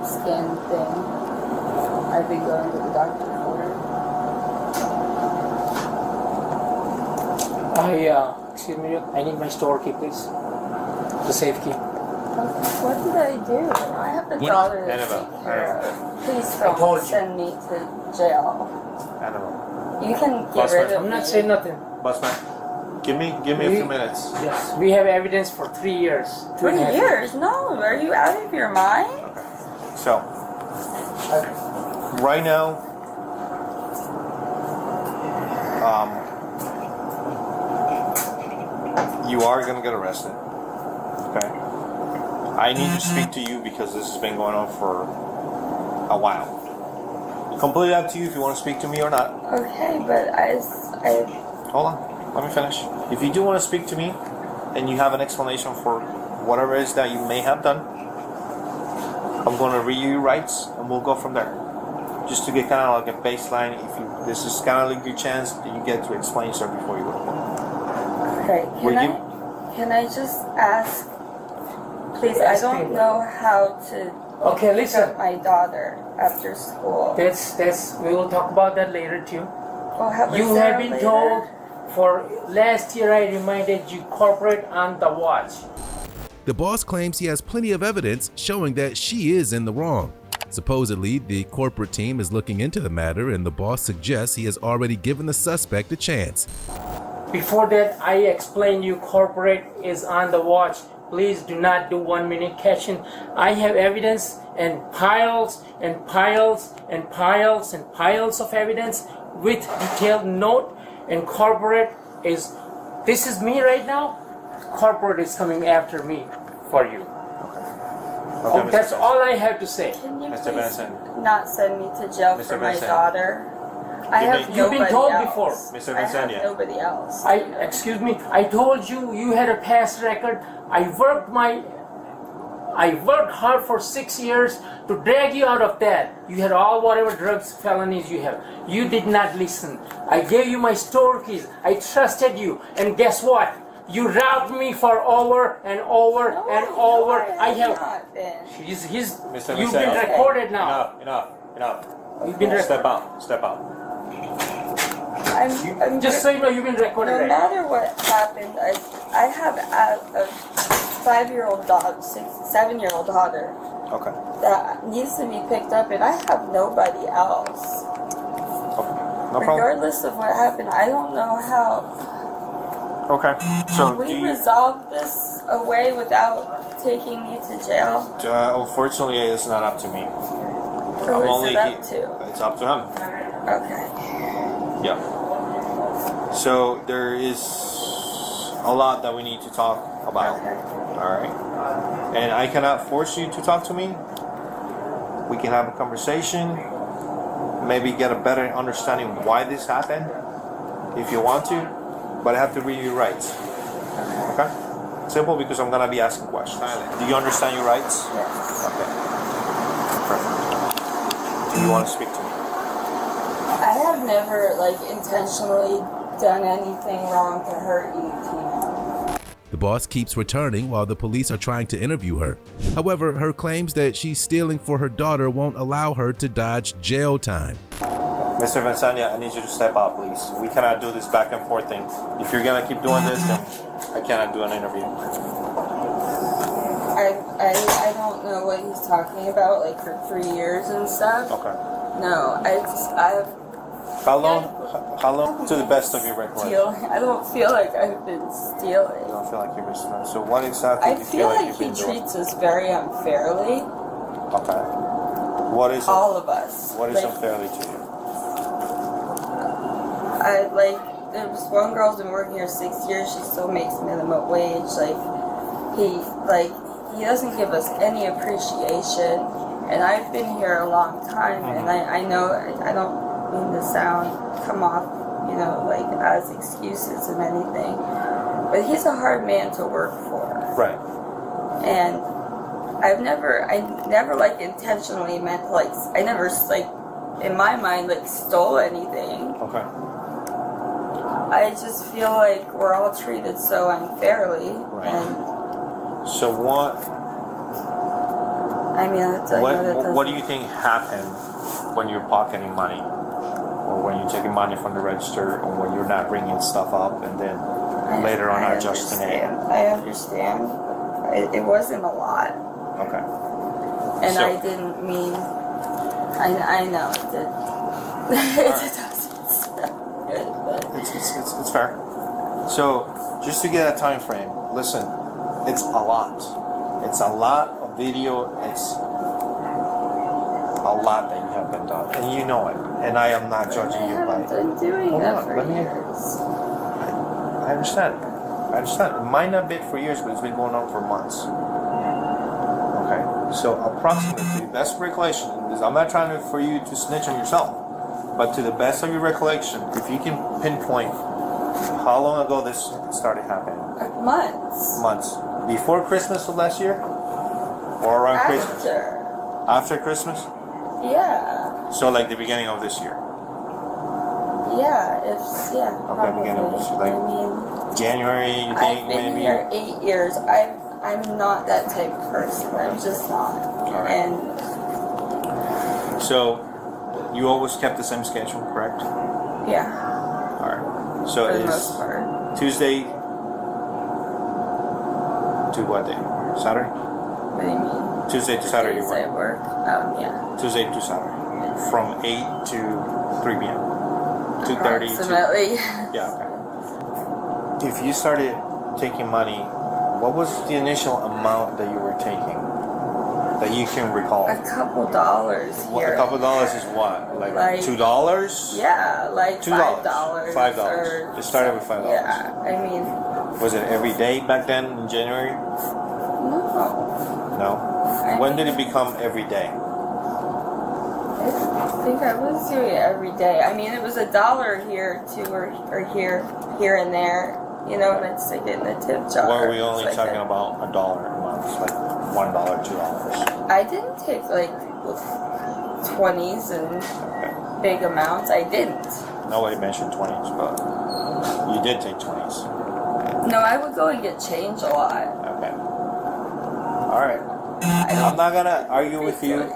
skin thing. I've been going to the doctor for it. Excuse me, I need my store key, please. The safe key. What did I do? I have a daughter to take care of. Please don't send me to jail. You can get rid of me. I'm not saying nothing. Bossman, give me a few minutes. Yes, we have evidence for 3 years. 3 years? No, are you out of your mind? So, right now, you are going to get arrested. Okay? I need to speak to you because this has been going on for a while. Completely up to you if you want to speak to me or not. Okay, but I Hold on, let me finish. If you do want to speak to me and you have an explanation for whatever it is that you may have done, I'm going to read you your rights and we'll go from there. Just to get kind of like a baseline. This is kind of like your chance that you get to explain yourself before you go to court. Okay, can I just ask, please, I don't know how to pick up my daughter after school. We will talk about that later too. Oh, you have been told for last year I reminded you corporate on the watch. The boss claims he has plenty of evidence showing that she is in the wrong. Supposedly, the corporate team is looking into the matter and the boss suggests he has already given the suspect a chance. Before that, I explained you corporate is on the watch. Please do not do 1 minute catching. I have evidence and piles and piles and piles and piles of evidence with detailed note, and corporate is, this is me right now, corporate is coming after me for you. Okay, that's all I have to say. Can you please not send me to jail for my daughter? I have You've been told else. before. Mr. I have nobody else. Excuse me, I told you you had a past record. I worked hard for 6 years to drag you out of that. You had all whatever drugs, felonies you have. You did not listen. I gave you my store keys. I trusted you. And guess what? You robbed me for over and over and over. I have. You've been recorded now. Enough. You've been Step out. Just so you know, you've been recorded. No matter what happened, I have 5-year-old daughter, 7-year-old daughter. Okay. That needs to be picked up, and I have nobody else. No problem. Regardless of what happened, I don't know how. Okay. So we resolve this away without taking me to jail? Unfortunately, it's not up to me. Who is it up to? It's up to him. Okay. Yeah. So there is a lot that we need to talk about. Okay. All right. And I cannot force you to talk to me. We can have a conversation. Maybe get a better understanding why this happened, if you want to. But I have to read your rights. Okay? Simple, because I'm gonna be asking questions. Do you understand your rights? Yes. Okay. Perfect. Do you want to speak to me? I have never, intentionally done anything wrong to hurt you, Tina. The boss keeps returning while the police are trying to interview her. However, her claims that she's stealing for her daughter won't allow her to dodge jail time. Mr. Vincania, I need you to step out, please. We cannot do this back and forth thing. If you're gonna keep doing this, then I cannot do an interview. I don't know what he's talking about, for 3 years and stuff. Okay. No, I've... How long? To the best of your recollection. I don't feel like I've been stealing. You don't feel like you've been stealing. So what exactly do you feel like you've been doing? I feel like he treats us very unfairly. Okay. What is all of us? What is unfairly to you? There was one girl's been working here 6 years. She still makes minimum wage. He doesn't give us any appreciation. And I've been here a long time, and I know I don't mean to come off, as excuses and anything. But he's a hard man to work for. Right. And I never intentionally meant I never in my mind stole anything. Okay. I just feel like we're all treated so unfairly. Right. And so what? I mean, what do you think happened when you're pocketing money, or when you're taking money from the register, or when you're not bringing stuff up, and then later on adjusting it? I understand. It wasn't a lot. Okay. And so, I didn't mean. I know it did. It doesn't sound good, but it's fair. So just to get a time frame, listen, it's a lot. It's a lot of video. It's a lot that you have been done, and you know it. And I am not judging you by. I've been doing that for years. I understand. It might not be for years, but it's been going on for months. Okay. So approximately, best recollection is, I'm not trying for you to snitch on yourself, but to the best of your recollection, if you can pinpoint how long ago this started happening. Months. Months. Before Christmas of last year? Or around Christmas? After Christmas? Yeah. So the beginning of this year? Yeah, Okay, beginning of this year. January, you think? I've been here 8 years. I'm not that type of person. I'm just not. All right. And so you always kept the same schedule, correct? Yeah. All right. So for the it's most part. Tuesday to what day? Saturday? What do you mean? Tuesday to Saturday. Days I work. Yeah. Tuesday to Saturday. From 8 to 3 p.m. 2:30. Approximately. Yeah. Okay. If you started taking money, what was the initial amount that you were taking that you can recall? A couple dollars here. A couple dollars is what? Like $2? Yeah, like $5. $5. It started with $5. Yeah, I mean. Was it every day back then in January? No. No? When did it become every day? I think I was doing it every day. I mean, it was $1 here, too, or here and there. You know, and I'd stick it in the tip jar. Or are we only talking about $1 a month? Like $1, $2? I didn't take 20s and big amounts. I didn't. Nobody mentioned 20s, but you did take 20s. No, I would go and get change a lot. Okay. All right. I'm not gonna argue with you.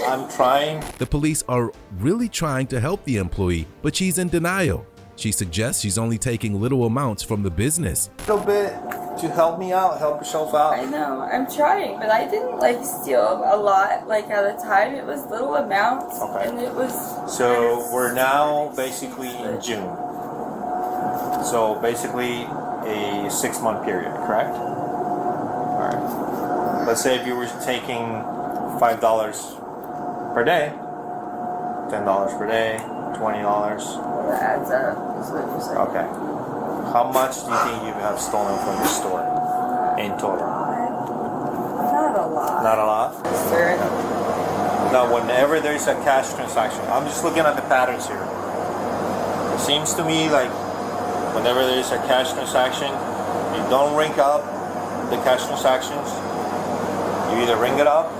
I'm trying. The police are really trying to help the employee, but she's in denial. She suggests she's only taking little amounts from the business. A little bit to help me out, help yourself out. I know, I'm trying, but I didn't like steal a lot like at a time. It was little amounts, and it was. So we're now basically in June. So basically a 6-month period, correct? All right. Let's say if you were taking $5 per day, $10 per day, $20. Well, that adds up, is what you're saying. Okay. How much do you think you have stolen from your store in total? Not a lot. Not a lot? Sure. Now, whenever there's a cash transaction, I'm just looking at the patterns here. It seems to me like whenever there's a cash transaction, you don't ring up the cash transactions. You either ring it up,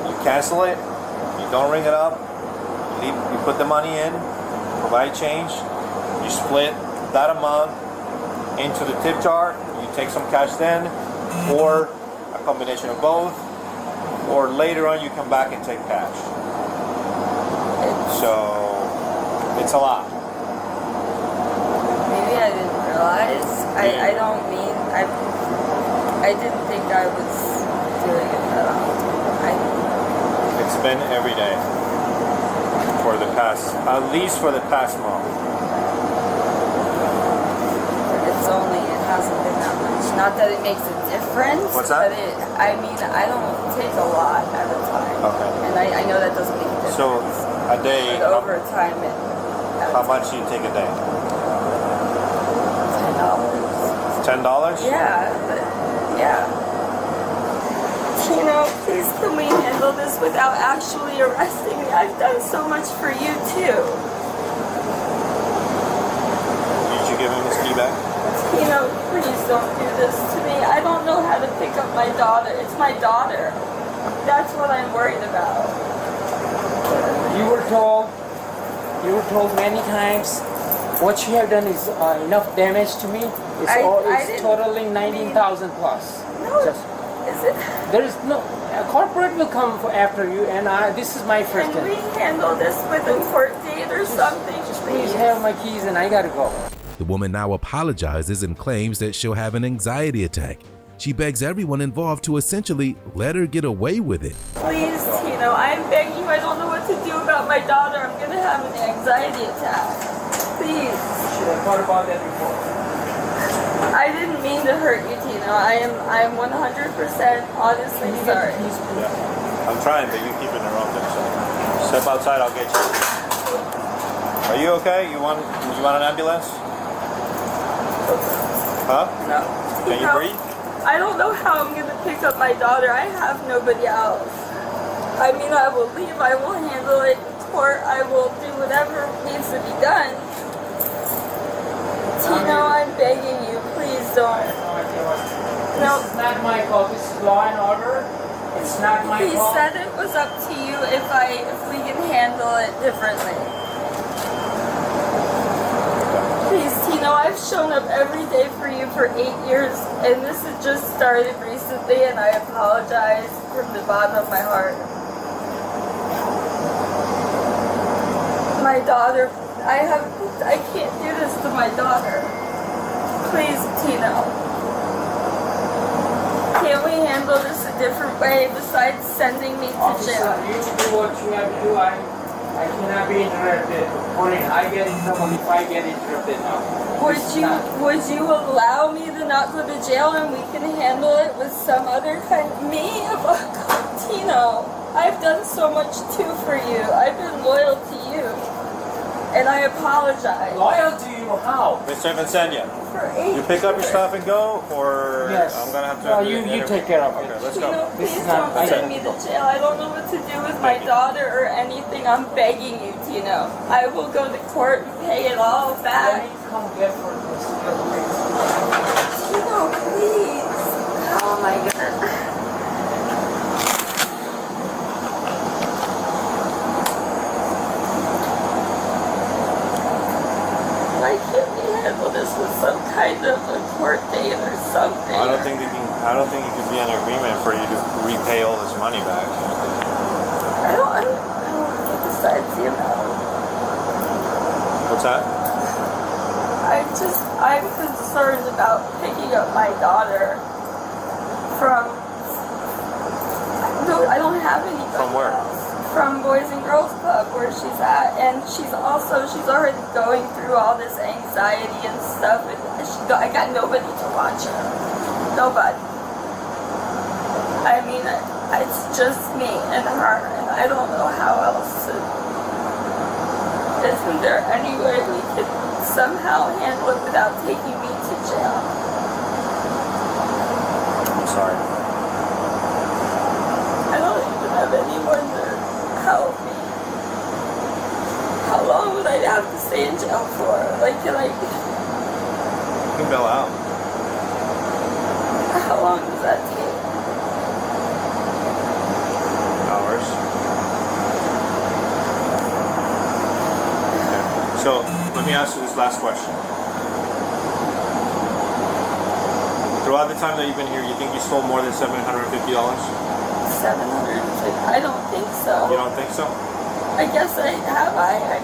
you cancel it, you don't ring it up, you put the money in, provide change, you split that amount into the tip jar, you take some cash then, or a combination of both, or later on you come back and take cash. So it's a lot. Maybe I didn't realize. I don't mean I didn't think I was doing it at all. It's been every day for the past, at least for the past month. It hasn't been that much. Not that it makes a difference. What's that? But I don't take a lot at a time. Okay. And I know that doesn't make a difference. So a day. But over time, How much do you take a day? $10. $10? Yeah. Please can we handle this without actually arresting me? I've done so much for you too. Did you give him his key back? Please don't do this to me. I don't know how to pick up my daughter. It's my daughter. That's what I'm worried about. You were told many times what you have done is enough damage to me. It's totaling 19,000 plus. No, is it? There is no. A corporate will come after you, and this is my first. Can we handle this with a court date or something? Please have my keys, and I gotta go. The woman now apologizes and claims that she'll have an anxiety attack. She begs everyone involved to essentially let her get away with it. Please, Tino, I'm begging you. I don't know what to do about my daughter. I'm gonna have an anxiety attack. Please. Should have thought about that before. I didn't mean to hurt you, Tino. I am 100% honestly sorry. I'm trying, but you keep interrupting. So step outside. I'll get you. Are you okay? You want an ambulance? Huh? No. Can you breathe? I don't know how I'm gonna pick up my daughter. I have nobody else. I mean, I will leave. I will handle it in court. I will do whatever needs to be done. Tino, I'm begging you. Please don't. No. This is not my fault. This is law and order. It's not my He fault. said it was up to you if we can handle it differently. Please, Tino, I've shown up every day for you for 8 years, and this has just started recently, and I apologize from the bottom of my heart. My daughter, I can't do this to my daughter. Please, Tino. Can't we handle this a different way besides sending me to jail? You do what you have to do. I cannot be interrupted. I get in trouble if I get interrupted now. Would you allow me to not go to jail and we can handle it with some other kind of me? Tino, I've done so much too for you. I've been loyal to you. And I apologize. Loyal to you? How? Mr. Vincenia, For 8 you pick up your stuff and go, or yes. I'm gonna have to. Well, you take care of it. Okay, let's Tino, go. please don't send me to jail. I don't know what to do with my daughter or anything. I'm begging you, Tino. I will go to court and pay it all back. Come get for this. Tino, please. How am I gonna? Why can't we handle this with some kind of a court date or something? I don't think it could be an agreement for you to repay all this money back. I don't think besides the amount. What's that? I've I'm concerned about picking up my daughter from, I don't have anybody. From where? From Boys and Girls Club where she's at, and she's already going through all this anxiety and stuff, and I got nobody to watch her. Nobody. I mean, it's just me and her, and I don't know how else to. Isn't there any way we could somehow handle it without taking me to jail? I'm sorry. I don't even have anyone to help me. How long would I have to stay in jail for? Like, can I... You can bail out. How long does that take? Hours. Okay. So, let me ask you this last question. Throughout the time that you've been here, you think you stole more than $750? I don't think so. You don't think so? I guess I have. I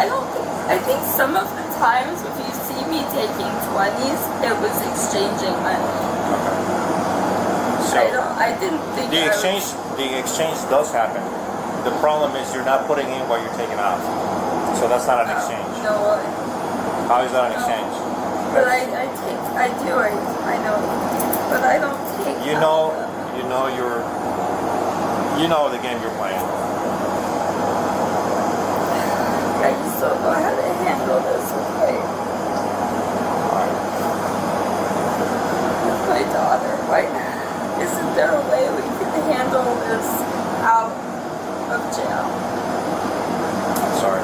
don't think. I think some of the times if you see me taking 20s, it was exchanging money. So I didn't think the exchange does happen. The problem is you're not putting in what you're taking out. So that's not an exchange. No. How is that an exchange? But I know. But I don't take. You know the game you're playing. I just don't know how to handle this with my daughter. Why isn't there a way we can handle this out of jail? Sorry.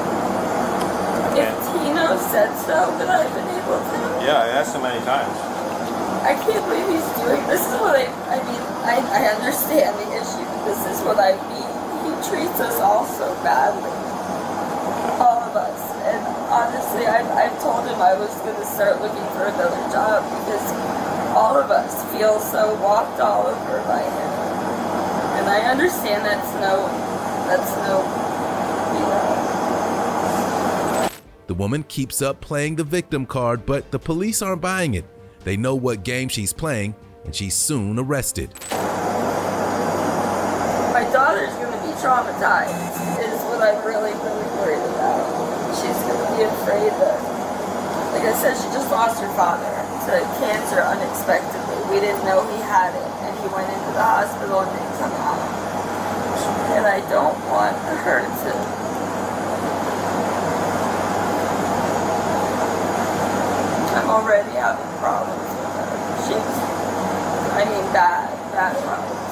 If Tino said so, but I've been able to. Yeah, I asked him many times. I can't believe he's doing this. Is what I mean, I understand the issue, but this is what I mean. He treats us all so badly. All of us. And honestly, I've told him I was going to start looking for another job because all of us feel so walked all over by him. And I understand that's no, you know. The woman keeps up playing the victim card, but the police aren't buying it. They know what game she's playing, and she's soon arrested. My daughter's going to be traumatized, is what I'm really, really worried about. She's going to be afraid that, like I said, she just lost her father to cancer unexpectedly. We didn't know he had it, and he went into the hospital and didn't come out. And I don't want her to... I'm already having problems with her. Bad problems.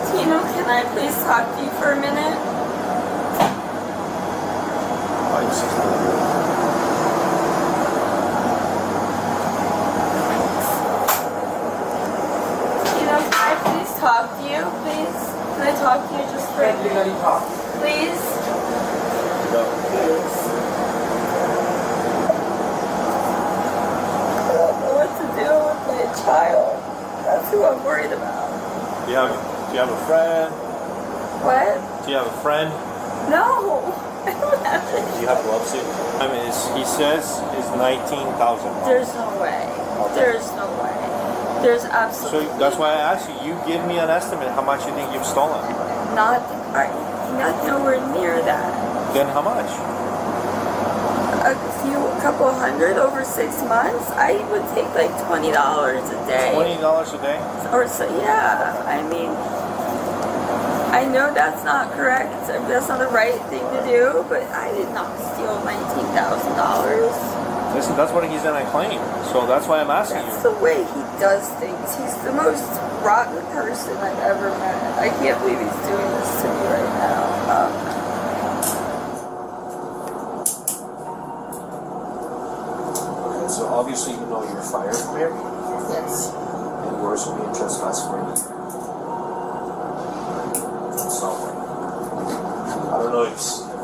Tino, can I please talk to you for a minute? Tino, can I please talk to you, please? Can I talk to you just for a minute? Please? Please. Child. That's who I'm worried about. Do you have a friend? What? Do you have a friend? No, I don't have it. Do you have gloves? I mean, he says it's $19,000. There's no way. There's no way. There's absolutely. So that's why I asked you. You give me an estimate how much you think you've stolen. Not nowhere near that. Then how much? A couple hundred over 6 months. I would take like $20 a day. $20 a day? Or so, yeah. I mean, I know that's not correct. That's not the right thing to do. But I did not steal $19,000. Listen, that's what he's gonna claim. So that's why I'm asking you. That's the way he does things. He's the most rotten person I've ever met. I can't believe he's doing this to me right now. So obviously you know you're fired from here? Yes. And yours will be in trespass for a year. Subway. I don't know if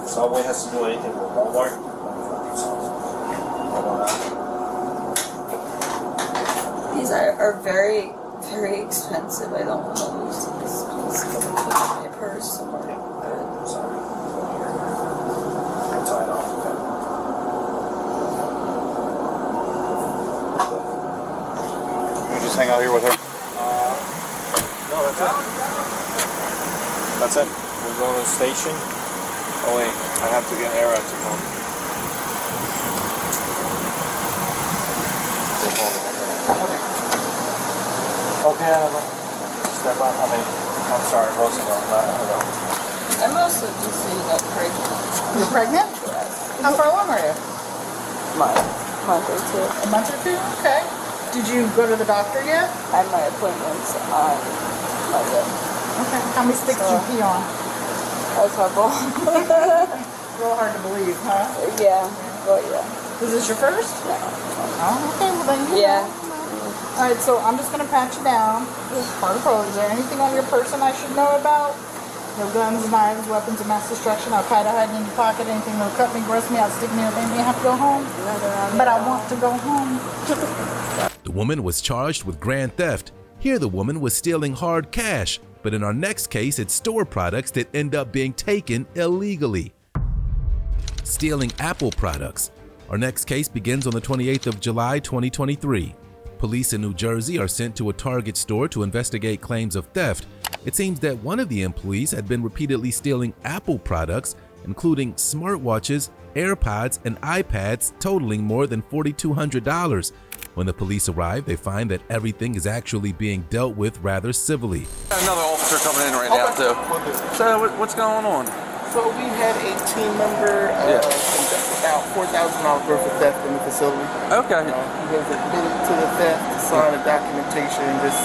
Subway has to do anything with Walmart. These are very, very expensive. I don't want to lose these. Please put them in my purse somewhere. Sorry. hang out here with her? No, that's it. That's it. We're going to the station. Oh wait, I have to get air out to home. Okay, Annabelle. Step up. I mean, I'm sorry, Roosevelt. I'm also just so you know pregnant. You're pregnant? Yes. How far along are you? Month or two. A month or two? Okay. Did you go to the doctor yet? I have my appointments on Monday. Okay. How many sticks did you pee on? A couple. A little hard to believe, huh? Yeah. Well, yeah. Is this your first? No. Oh, okay. Well, then you Yeah. know. All right, so I'm just going to pat you down. Part of Is there anything on your person I should know about? No guns, knives, weapons of mass destruction, Al-Qaeda hiding in your pocket, anything that'll cut me, gross me out, stick me, or make me have to go home? But I want to go home. The woman was charged with grand theft. Here the woman was stealing hard cash, but in our next case, it's store products that end up being taken illegally. Stealing Apple products. Our next case begins on the 28th of July, 2023. Police in New Jersey are sent to a Target store to investigate claims of theft. It seems that one of the employees had been repeatedly stealing Apple products, including smartwatches, AirPods, and iPads, totaling more than $4,200. When the police arrive, they find that everything is actually being dealt with rather civilly. Another officer coming in right now, too. So, what's going on? So we had a team member conduct about $4,000 worth of theft in the facility. Okay. He was admitted to the theft, signed a documentation, just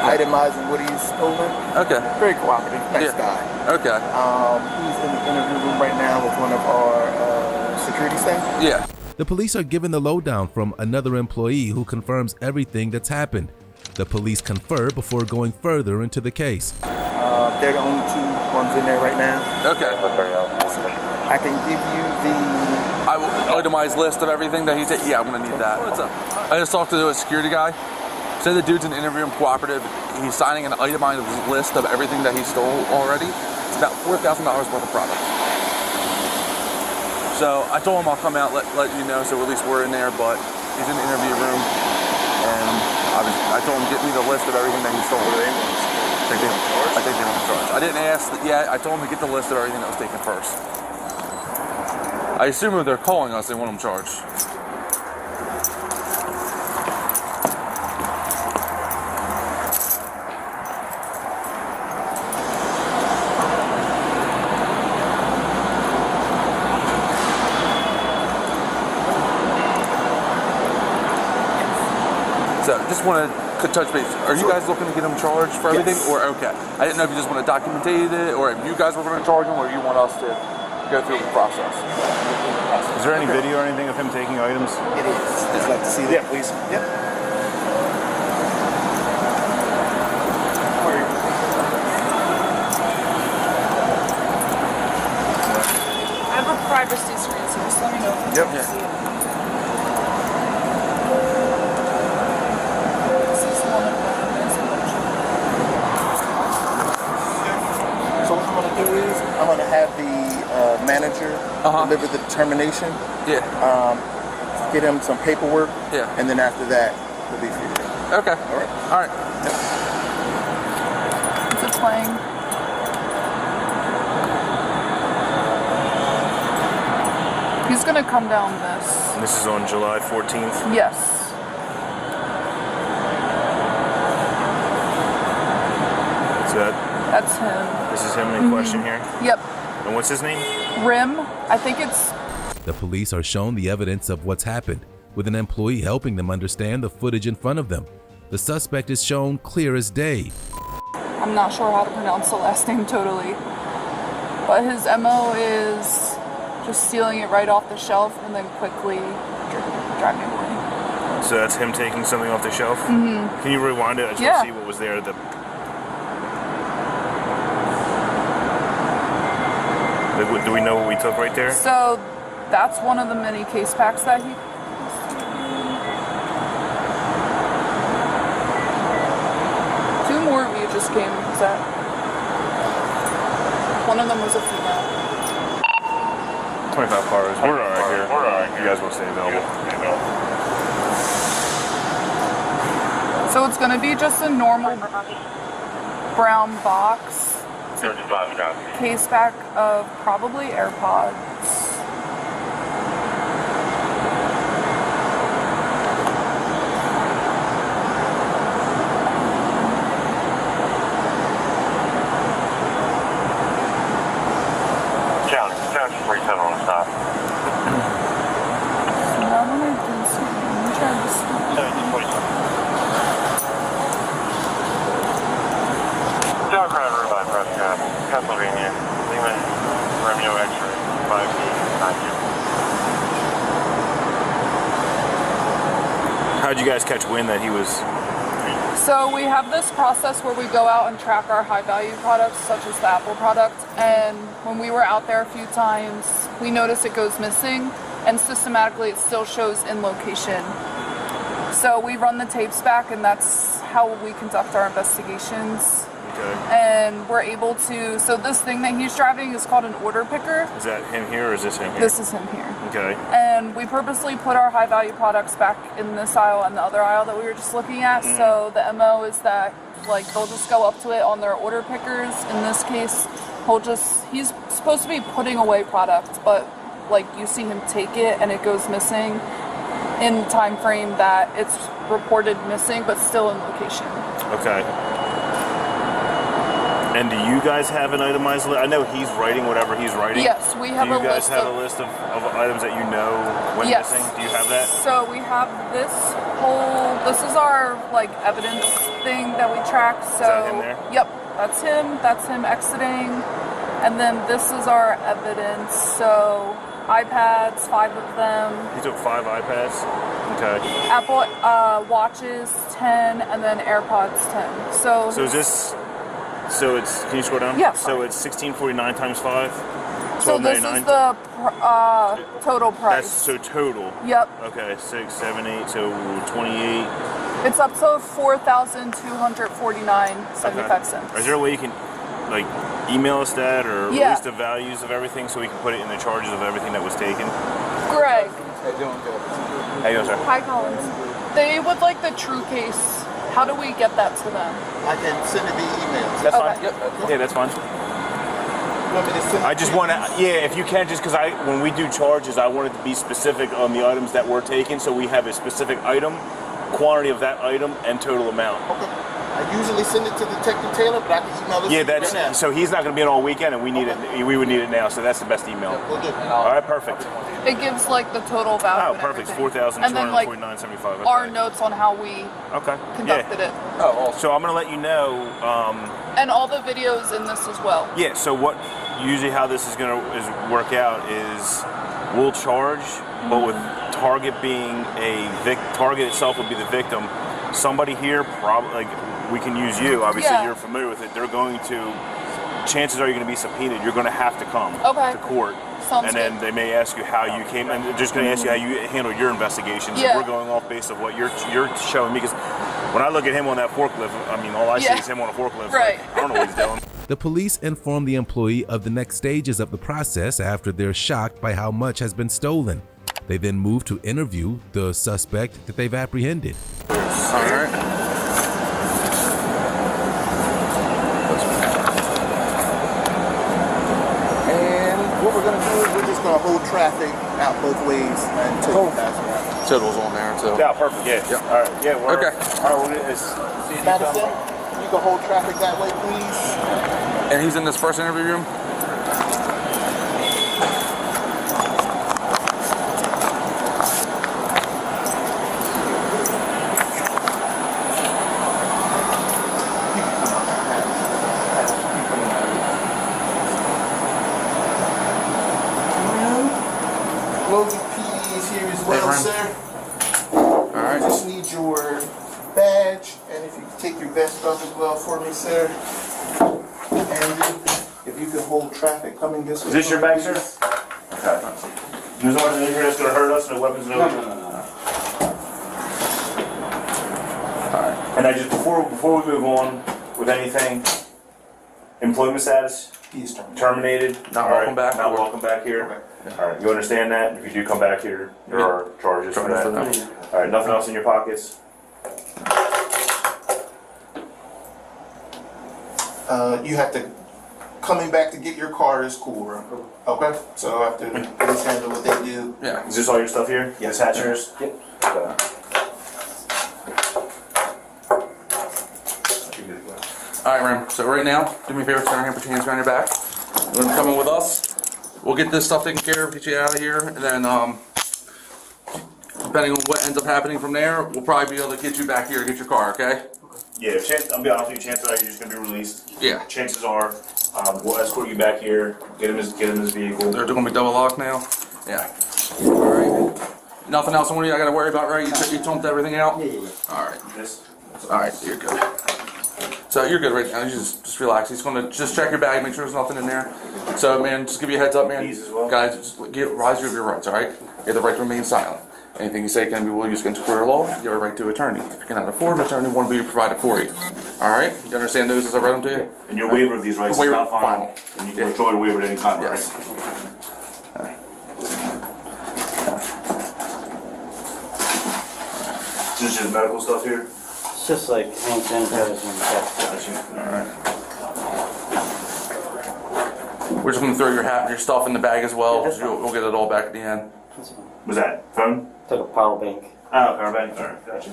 itemizing what he's stolen. Okay. Very cooperative, nice guy. Okay. He's in the interview room right now with one of our security staff. Yeah. The police are given the lowdown from another employee who confirms everything that's happened. The police confer before going further into the case. They're the only two ones in there right now. Okay. I can give you the itemized list of everything that he's taking. Yeah, I'm gonna need that. What's up? I just talked to a security guy. Said the dude's in the interview room cooperative. He's signing an itemized list of everything that he stole already. It's about $4,000 worth of product. So I told him I'll come out, let you know, so at least we're in there. But he's in the interview room, and I told him get me the list of everything that he stole. I think they want to charge. I didn't ask yet. I told them to get the list of everything that was taken first. I assume if they're calling us, they want them charged. So, just wanted to touch base. Are you guys looking to get them charged for everything, or okay? I didn't know if you just want to documentate it, or if you guys were going to charge them, or you want us to go through the process. Is there any video or anything of him taking items? It is. I'd like to see that. Yeah, please. Yep. I have a privacy screen, so just let me know if you want to see it. So what I'm going to do is I'm going to have the manager deliver the determination. Yeah. Get him some paperwork. Yeah. And then after that, we'll be free. Okay. All right. All right. Yep. Is it playing? He's going to come down this. And this is on July 14th? Yes. So That's him. this is him in question here? Yep. And what's his name? Rim. I think it's... The police are shown the evidence of what's happened, with an employee helping them understand the footage in front of them. The suspect is shown clear as day. I'm not sure how to pronounce the last name totally. But his MO is just stealing it right off the shelf and then quickly driving away. So that's him taking something off the shelf? Mm-hmm. Can you rewind it? I just want to see what was there. Do we know what we took right there? So that's one of the many case packs that he... Two more of you just came. Is that... One of them was a female. 25 cars. We're all right here. You guys will stay available. So So it's going to be just a normal brown box. 35 copy. Case back of probably AirPods. County 47 on the stop. Tower Driver by Prescott, Pennsylvania, Lehman, Romeo X-ray, 5B, 92. How'd you guys catch wind that he was? So we have this process where we go out and track our high value products, such as the Apple product, and when we were out there a few times, we noticed it goes missing, and systematically it still shows in location. So we run the tapes back, and that's how we conduct our investigations. Okay. And we're able to, so this thing that he's driving is called an order picker. Is that him here or is this him here? This is him here. Okay. And we purposely put our high value products back in this aisle and the other aisle that we were just looking at. So the MO is that like they'll just go up to it on their order pickers. In this case, he's supposed to be putting away product, but like you see him take it and it goes missing in the time frame that it's reported missing, but still in location. Okay. And do you guys have an itemized list? I know he's writing whatever he's writing. Yes, we have a list. Do you guys have a list of items that you know went missing? Do you have that? So we have this is our like evidence thing that we track. So, is that him there? Yep, that's him exiting. And then this is our evidence. So iPads, 5 of them. He took 5 iPads? Okay. Apple watches, 10, and then AirPods, 10. So is this... So it's, can you scroll down? Yeah. So it's $16.49 times 5? So this is the total price. That's so total. Yep. Okay, 6, 7, 8, so 28. It's up to $4,249.75. Is there a way you can like email us that or Yeah. release the values of everything so we can put it in the charges of everything that was taken? Greg. How you doing? How you doing, sir? Hi, Collins. They would like the true case. How do we get that to them? I can send it via email. That's Okay. fine. Yep. Yeah, that's fine. I just want to, if you can, just because when we do charges, I want it to be specific on the items that were taken, so we have a specific item, quantity of that item, and total amount. Okay. I usually send it to Detective Taylor, but I can email it to you right now. So he's not going to be in all weekend, and we need it. We would need it now, so that's the best email. Yeah, we'll do. All right, perfect. It gives like the total value. Oh, and perfect. everything. And then like $4,249.75. our notes on how we conducted it. Oh, so I'm going to let you know. And all the videos in this as well. Yeah. So usually how this is going to work out is we'll charge, but with target being target itself would be the victim. Somebody here probably we can use you. Obviously, you're familiar with it. They're going to. Chances are you're going to be subpoenaed. You're going to have to come to court. Sounds then they may ask you how you came, and they're just going to ask you how you handled your investigations. Yeah. And we're going off based of what you're showing me. Because when I look at him on that forklift, I mean, all I see is him on a forklift. Right. Like, I don't know what he's doing. The police inform the employee of the next stages of the process after they're shocked by how much has been stolen. They then move to interview the suspect that they've apprehended. All right. What we're going to do is we're just going to hold traffic out both ways until you pass it out. Total's on there, so. Yeah, perfect. Yeah. All right. Yeah. Okay. All right. Madison, you can hold traffic that way, please. And he's in this first interview room? Logan PD is here as well, sir. Alright. I just need your badge, and if you can take your vest off as well for me, sir. And if you can hold traffic coming this way. Is this your bag, sir? Okay. There's nothing in here that's going to hurt us. No weapons. No. Alright. And I just before we move on with anything, employment status. He's terminated. Not welcome back. Not welcome back here. Okay. All right. You understand that? If you do come back here, there are charges for that. All right. Nothing else in your pockets. You have to, coming back to get your car is cool, bro. Okay? So after police handle what they do. Yeah. Is this all your stuff here? Yes. That's yours? Yep. All right, Ram. So right now, do me a favor, turn your put your hands around your back. You're gonna come in with us. We'll get this stuff taken care of, get you out of here, and then depending on what ends up happening from there, we'll probably be able to get you back here to get your car. Okay? Yeah. I'll be honest with you. Chances are you're just gonna be released. Yeah. Chances are we'll escort you back here. Get him his vehicle. They're gonna be double locked now. Yeah. All right. Nothing else on you I gotta worry about, right? You thumped everything out. Yeah. All right. This. All right. You're good. So you're good right now. You just relax. He's gonna just check your bag, make sure there's nothing in there. So man, just give you a heads up, man. Guys, just rise of your rights. All right. You have the right to remain silent. Anything you say can be used against clear law. You have a right to attorney. If you cannot afford an attorney, one will be provided for you. All right. You understand those as I read them to you? And your waiver of these rights is not final. And you can withdraw your waiver at any time, right? Yes. Is this just medical stuff here? It's just like hand sanitizers and stuff. Alright. We're just going to throw your hat and your stuff in the bag as well. We'll get it all back at the end. Was that phone? Took a power bank. Oh, power bank. Alright, gotcha.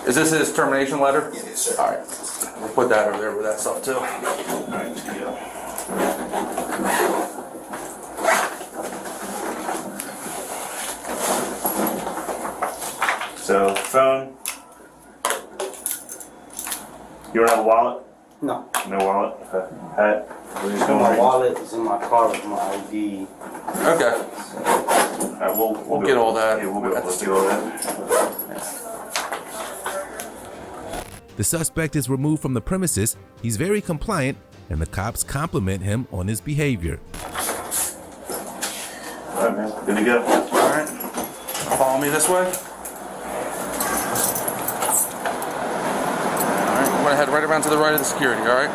Is this his termination letter? Yes, sir. Alright. We'll put that over there with that stuff too. Alright, yeah. So, phone. You don't have a wallet? No. No wallet? Okay. Hat? My wallet is in my car with my ID. Okay. Alright, we'll get all that. Yeah, we'll get all that. The suspect is removed from the premises. He's very compliant, and the cops compliment him on his behavior. Alright, man. Good to go. Alright. Follow me this way. Alright, we're gonna head right around to the right of the security, alright?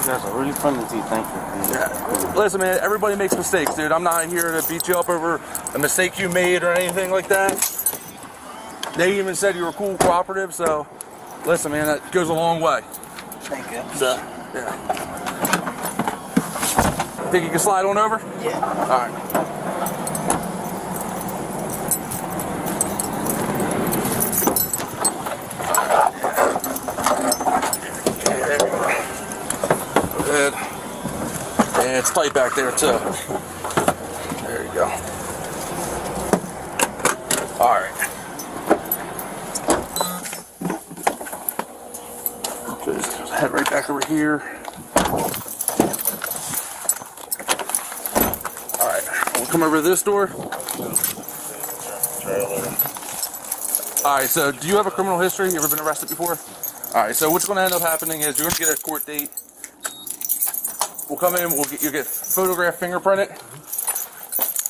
You guys are really friendly to you, thank you. Yeah. Listen, man, everybody makes mistakes, dude. I'm not here to beat you up over a mistake you made or anything like that. They even said you were cool, cooperative, so listen, man, that goes a long way. Thank you. So, yeah. Think you can slide on over? Yeah. All right. Good. And it's tight back there too. There you go. All right. Just head right back over here. All right. We'll come over to this door. All right. So, do you have a criminal history? You ever been arrested before? All right. So, what's going to end up happening is you're going to get a court date. We'll come in, you'll get photographed, fingerprinted.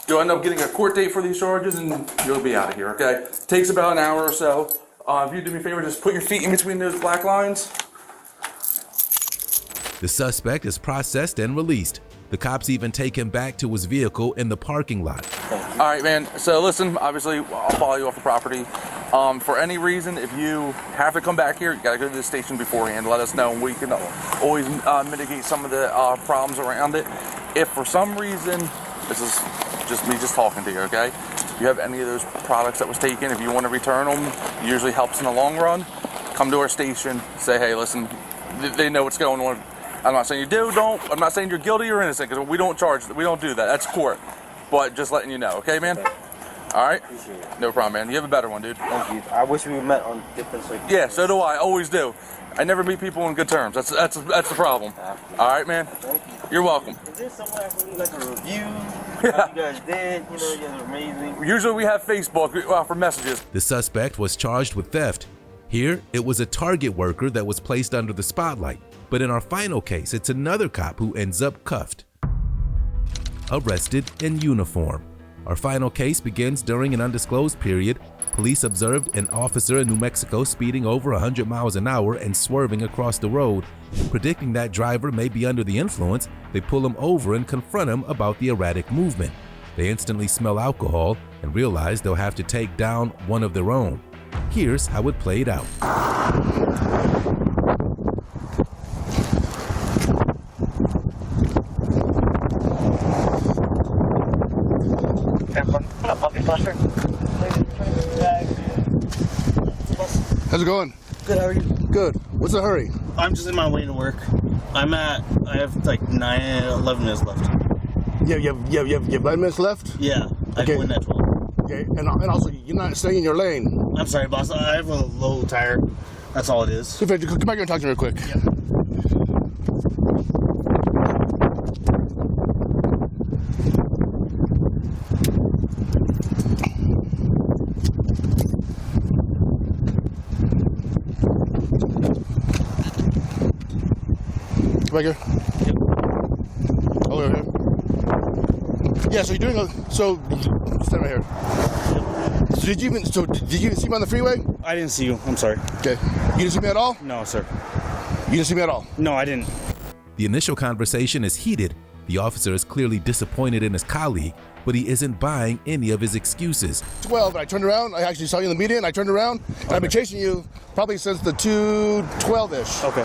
You'll end up getting a court date for these charges and you'll be out of here, okay? Takes about an hour or so. If you do me a favor, just put your feet in between those black lines. The suspect is processed and released. The cops even take him back to his vehicle in the parking lot. All right, man. So listen, obviously, I'll follow you off the property. For any reason, if you have to come back here, you got to go to the station beforehand. Let us know, and we can always mitigate some of the problems around it. If for some reason, this is just me just talking to you, okay? If you have any of those products that was taken, if you want to return them, it usually helps in the long run. Come to our station, say, hey, listen, they know what's going on. I'm not saying you don't. I'm not saying you're guilty or innocent, because we don't do that. That's court. But just letting you know, okay, man? Okay. All right? Appreciate it. No problem, man. You have a better one, dude. Thank you. I wish we met on different circles. Yeah, so do I. Always do. I never meet people on good terms. That's the problem. All right, man? Thank you. You're welcome. Is there somewhere I can leave like a review? How you guys did? You know, you guys are amazing. Usually we have Facebook for messages. The suspect was charged with theft. Here, it was a Target worker that was placed under the spotlight. But in our final case, it's another cop who ends up cuffed. Arrested in uniform. Our final case begins during an undisclosed period. Police observed an officer in New Mexico speeding over 100 miles an hour and swerving across the road. Predicting that driver may be under the influence, they pull him over and confront him about the erratic movement. They instantly smell alcohol and realize they'll have to take down one of their own. Here's how it played out. How's it going? Good, how are you? Good. What's the hurry? I'm just in my way to work. I have like 11 minutes left. You have 11 minutes left? Yeah, I Okay. go in at 12. Okay, and also you're not staying in your lane. I'm sorry, boss. I have a low tire. That's all it is. Come back here and talk to me real quick. Come back here. Over here. Yeah, so you're doing so stand right here. So did you even see me on the freeway? I didn't see you. I'm sorry. Okay. You didn't see me at all? No, sir. You didn't see me at all? No, I didn't. The initial conversation is heated. The officer is clearly disappointed in his colleague, but he isn't buying any of his excuses. 12, I turned around. I actually saw you in the media, and I turned around, and I've been chasing you probably since the 2:12-ish. Okay.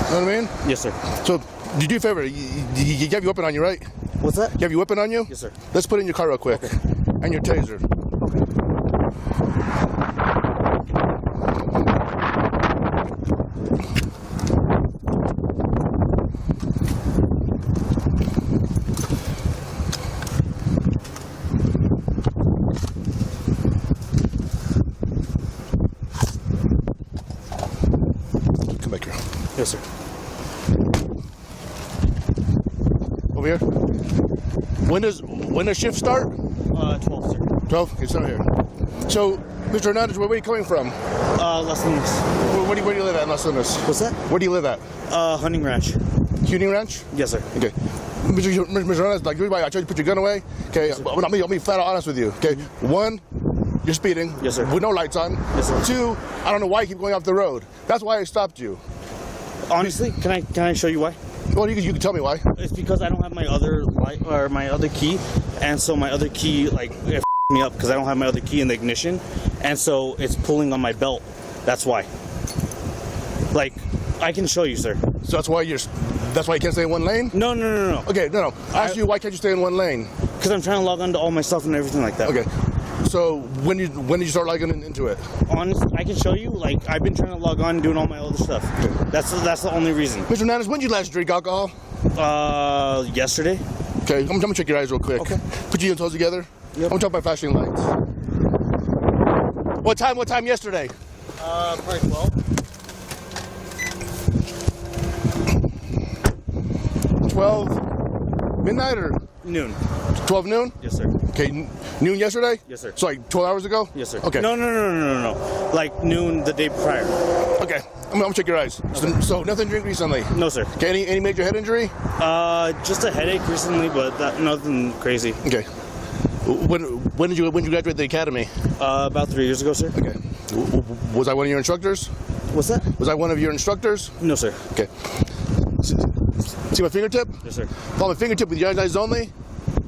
You know what I mean? Yes, sir. So, did you do a favor? You have your weapon on you, right? What's that? You have your weapon on you? Yes, sir. Let's put it in your car real quick. Okay. And your taser. Come back here. Yes, sir. Over here. When does shift start? 12, sir. 12? Okay, so here. So, Mr. Hernandez, where are you coming from? Las Lunas. Where do you live at in Las Lunas? What's that? Where do you live at? Hunting Ranch. Hunting Ranch? Yes, sir. Okay. Mr. Hernandez, like everybody, I told you to put your gun away. Okay, Yes, I'm gonna be flat out honest with you. Okay, one, you're speeding. Yes, sir. With no lights on. Yes, sir. Two, I don't know why you keep going off the road. That's why I stopped you. Honestly, can I show you why? Well, you can tell me why. It's because I don't have my other light or my other key, and so my other key it me up because I don't have my other key in the ignition, and so it's pulling on my belt. That's why. Like, I can show you, sir. So that's why you can't stay in one lane? No. Okay, no. I asked you why can't you stay in one lane? Because I'm trying to log on to all my stuff and everything like that. Okay. So when did you start logging into it? Honestly, I can show you. Like, I've been trying to log on and doing all my other stuff. Okay. That's the only reason. Mr. Hernandez, when did you last drink alcohol? Yesterday. Okay, I'm gonna check your eyes real quick. Okay. Put your toes together. Yep. I'm talking about flashing lights. What time yesterday? Probably 12. 12 midnight or noon? 12 noon? Yes, sir. Okay, noon yesterday? Yes, sir. So like 12 hours ago? Yes, sir. Okay. No. Like noon the day prior. Okay, I'm gonna check your eyes. Okay. So nothing to drink recently? No, sir. Okay, any major head injury? Just a headache recently, but nothing crazy. Okay. When did you graduate the academy? About 3 years ago, sir. Okay. Was I one of your instructors? What's that? Was I one of your instructors? No, sir. Okay. See my fingertip? Yes, sir. Follow my fingertip with your eyes only.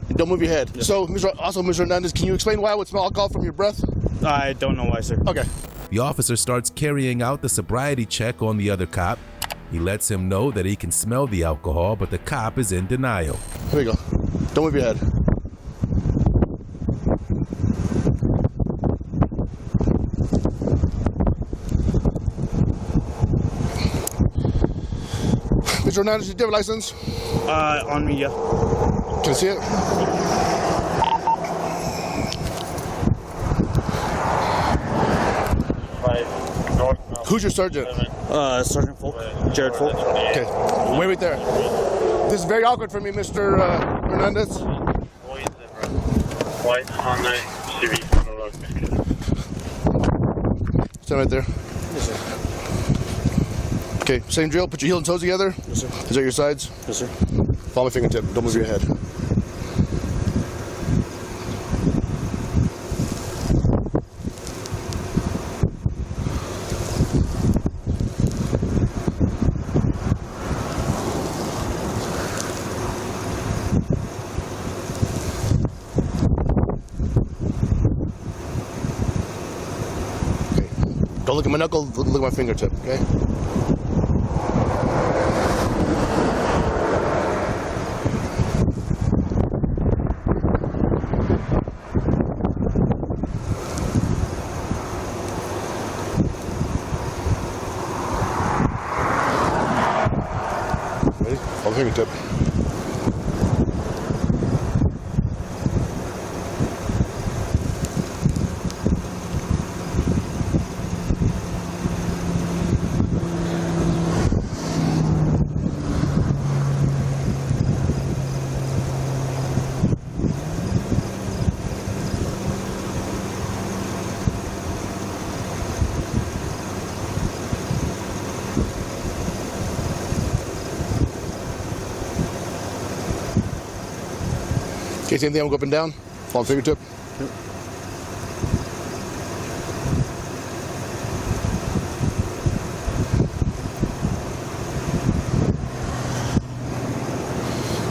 And don't move your head. Yes, so, Mr. Hernandez, can you explain why I would smell alcohol from your breath? I don't know why, sir. Okay. The officer starts carrying out the sobriety check on the other cop. He lets him know that he can smell the alcohol, but the cop is in denial. Here we go. Don't move your head. Mr. Hernandez, do you have a license? On me, yeah. Can I see it? Who's your sergeant? Sergeant Folk. Jared Folk. Okay. Wait right there. This is very awkward for me, Mr. Hernandez. White Honda Civic. Stand right there. Yes, sir. Okay, same drill. Put your heel and toes together. Yes, sir. Is that your sides? Yes, sir. Follow my fingertip. Don't move your head. Don't look at my knuckle, look at my fingertip, okay? Ready? Follow the fingertip. Okay, same thing, I'm going to go up and down. Follow the fingertip.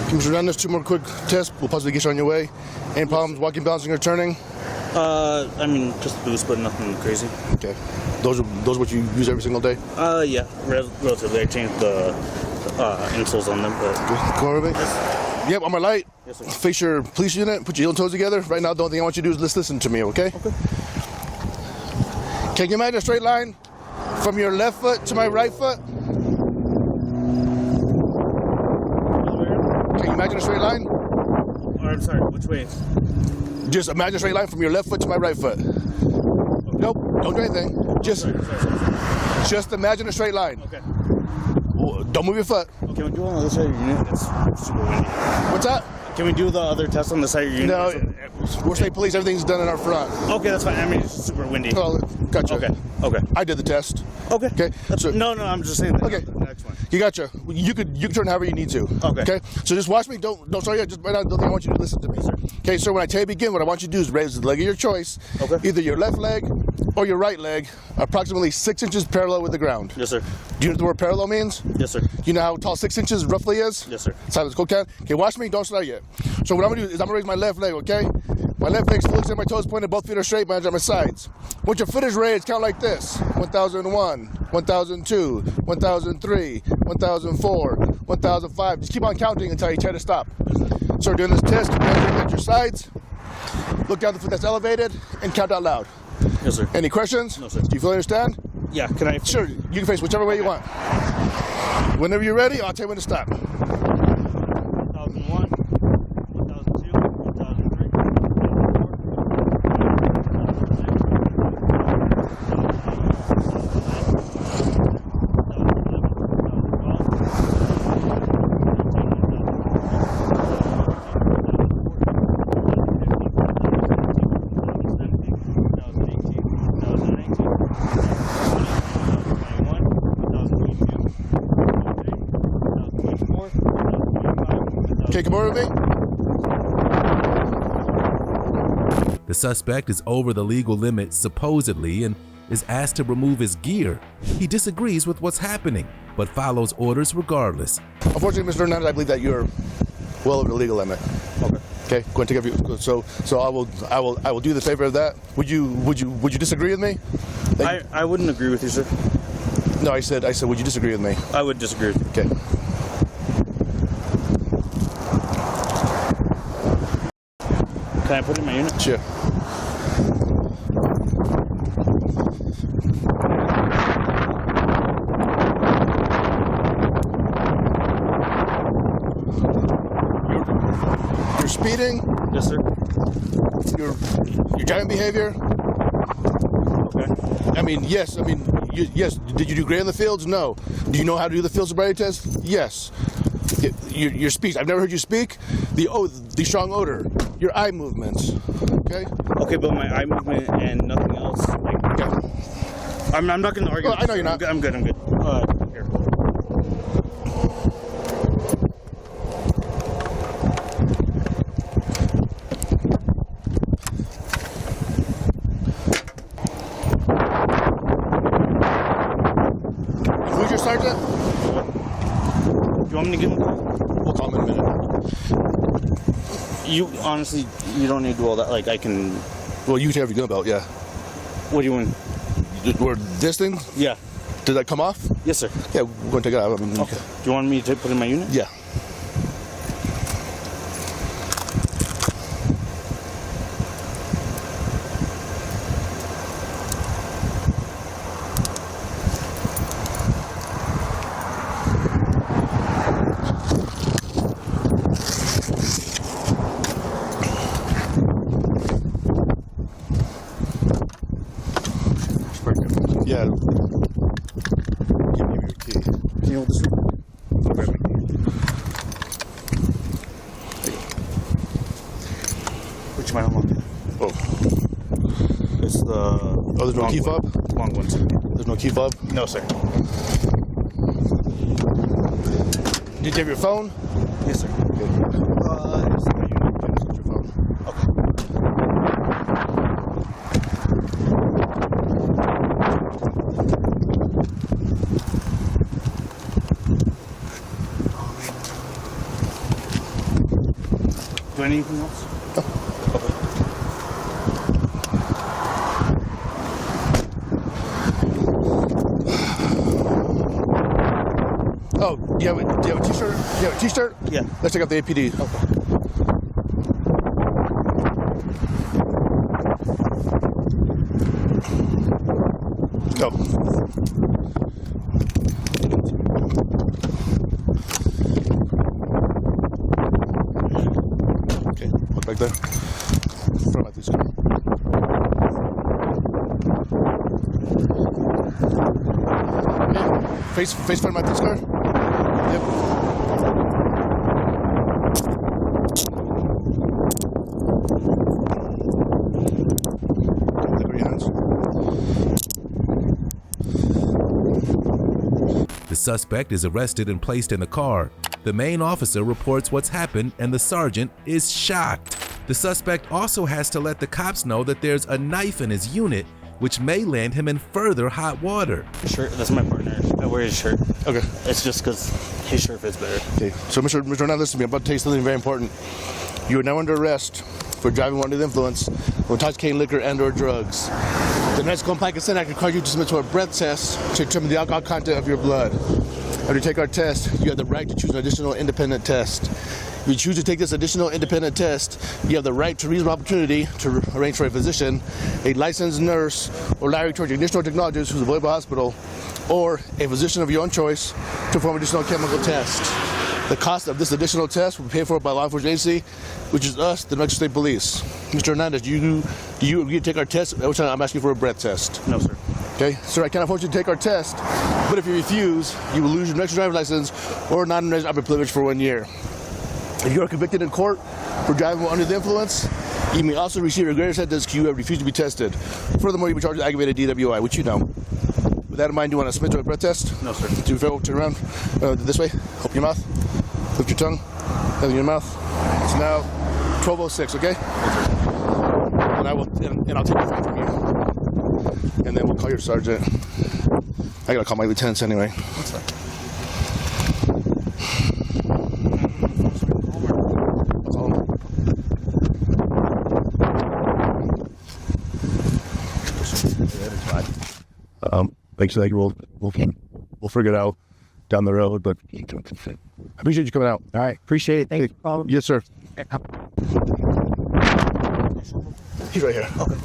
Can you run this 2 more quick tests? We'll possibly get you on your way. Any problems walking, balancing, or turning? I mean, just a boost, but nothing crazy. Okay. Those are what you use every single day? Yeah, relatively. I changed the insoles on them, but... Come on, everybody. Yep, on my light. Yes, sir. Face your police unit, put your heel and toes together. Right now, the only thing I want you to do is just listen to me, okay? Okay. Can you imagine a straight line from your left foot to my right foot? Can you imagine a straight line? I'm sorry, which way? Just imagine a straight line from your left foot to my right foot. Nope, don't do anything. Just imagine a straight line. Okay. Don't move your foot. Can we do on the other side of your unit? It's super windy. What's that? Can we do the other test on the side of your unit? No, we're state police. Everything's done in our front. Okay, that's fine. I mean, it's super windy. Oh, gotcha. Okay. I did the test. Okay. Okay. So, no, I'm just saying that. Okay. Next one. You gotcha. You can turn however you need to. Okay. Okay. So just watch me. Don't start yet. Just right now. I want you to listen to me. Okay. So when I tell you begin, what I want you to do is raise the leg of your choice. Okay. Either your left leg or your right leg, approximately 6 inches parallel with the ground. Yes, sir. Do you know what the word parallel means? Yes, sir. You know how tall 6 inches roughly is? Yes, sir. Silence. Go count. Okay. Watch me. Don't start yet. So what I'm gonna do is I'm gonna raise my left leg. Okay. My left leg still looks at my toes pointed. Both feet are straight. My hands are on my sides. Once your foot is raised, count like this: 1001, 1002, 1003, 1004, 1005. Just keep on counting until you try to stop. So during this test, measure at your sides. Look down the foot that's elevated and count out loud. Yes, sir. Any questions? No, sir. Do you fully understand? Yeah. Can I? Sure. You can face whichever way you want. Whenever you're ready, I'll tell you when to stop. 1001, 1002, 1003, Okay, come over with me. The suspect is over the legal limit supposedly and is asked to remove his gear. He disagrees with what's happening, but follows orders regardless. Unfortunately, Mr. Hernandez, I believe that you're well over the legal limit. Okay. Okay. Go and take every. So I will do the favor of that. Would you disagree with me? I wouldn't agree with you, sir. No, I said, would you disagree with me? I would disagree with you. Okay. Can I put it in my unit? Sure. You're speeding. Yes, sir. Your driving behavior. Okay. I mean, yes. Yes. Did you do great in the fields? No. Do you know how to do the field sobriety test? Yes. Your speech. I've never heard you speak. The strong odor. Your eye movements. Okay. Okay, but my eye movement and nothing else. Like, okay. I'm not going to argue. Oh, I know you're not. I'm good. Here. Who's your sergeant? Do you want me to give him a call? We'll call him in a minute. You honestly, you don't need to do all that. Like I can. Well, you can have your gun belt, yeah. What do you want? Where this thing? Yeah. Did that come off? Yes, sir. Yeah, we're going to take it out. I mean, Okay. Do you want me to put it in my unit? Yeah. Yeah. Give me your key. Can you hold this? Okay. Which might unlock it? Oh. It's the. Oh, there's no key fob? Long one, sir. There's no key fob? No, sir. Did you have your phone? Yes, sir. Yes, your phone. Okay. Do I need anything else? Okay. Oh, do you have a t-shirt? Do you have a t-shirt? Yeah. Let's check out the APD. Go. Okay, look back there. Front out this car. Face front out this car. Yep. Look where your hands. The suspect is arrested and placed in a car. The main officer reports what's happened and the sergeant is shocked. The suspect also has to let the cops know that there's a knife in his unit, which may land him in further hot water. Shirt, that's my partner. I wear his shirt. Okay. It's just because his shirt fits better. Okay, so Mr. Now listen to me. I'm about to tell you something very important. You are now under arrest for driving under the influence of intoxicating liquor and/or drugs. The United Compact Consent Act requires you to submit to a breath test to determine the alcohol content of your blood. After you take our test, you have the right to choose an additional independent test. If you choose to take this additional independent test, you have the right to reasonable opportunity to arrange for a physician, a licensed nurse, or laboratory technician or technologist who's available at the hospital, or a physician of your own choice to perform additional chemical test. The cost of this additional test will be paid for by law enforcement agency, which is us, the New York State Police. Mr. Hernandez, do you agree to take our test? Every time I'm asking for a breath test. No, sir. Okay, sir, I cannot force you to take our test, but if you refuse, you will lose your next driver's license or non-resident operating privilege for 1 year. If you are convicted in court for driving under the influence, you may also receive a greater sentence because you have refused to be tested. Furthermore, you will be charged with aggravated DWI, which you know. With that in mind, do you want to submit to a breath test? No, sir. Do you feel? Turn around. This way. Open your mouth. Lift your tongue. Open your mouth. It's now 12:06. Okay. And I'll take the phone from you, and then we'll call your sergeant. I gotta call my lieutenants anyway. What's that? Thanks for that. We'll figure it out down the road, but I appreciate you coming out. All right, appreciate it. Thank you. Yes, sir. He's right here. Okay.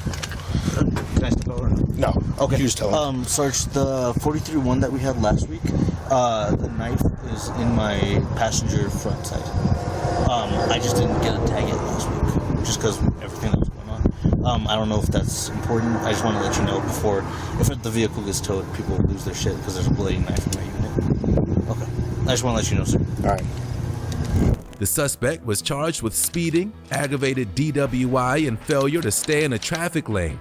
Can I step over? No. Okay. You just tell him. Sarge, the 43-1 that we had last week, the knife is in my passenger front side. I just didn't get a tag yet last week, just because everything that was going on. I don't know if that's important. I just want to let you know before, if the vehicle gets towed, people will lose their shit because there's a bloody knife in my unit. Okay. I just want to let you know, sir. All right. The suspect was charged with speeding, aggravated DWI, and failure to stay in a traffic lane.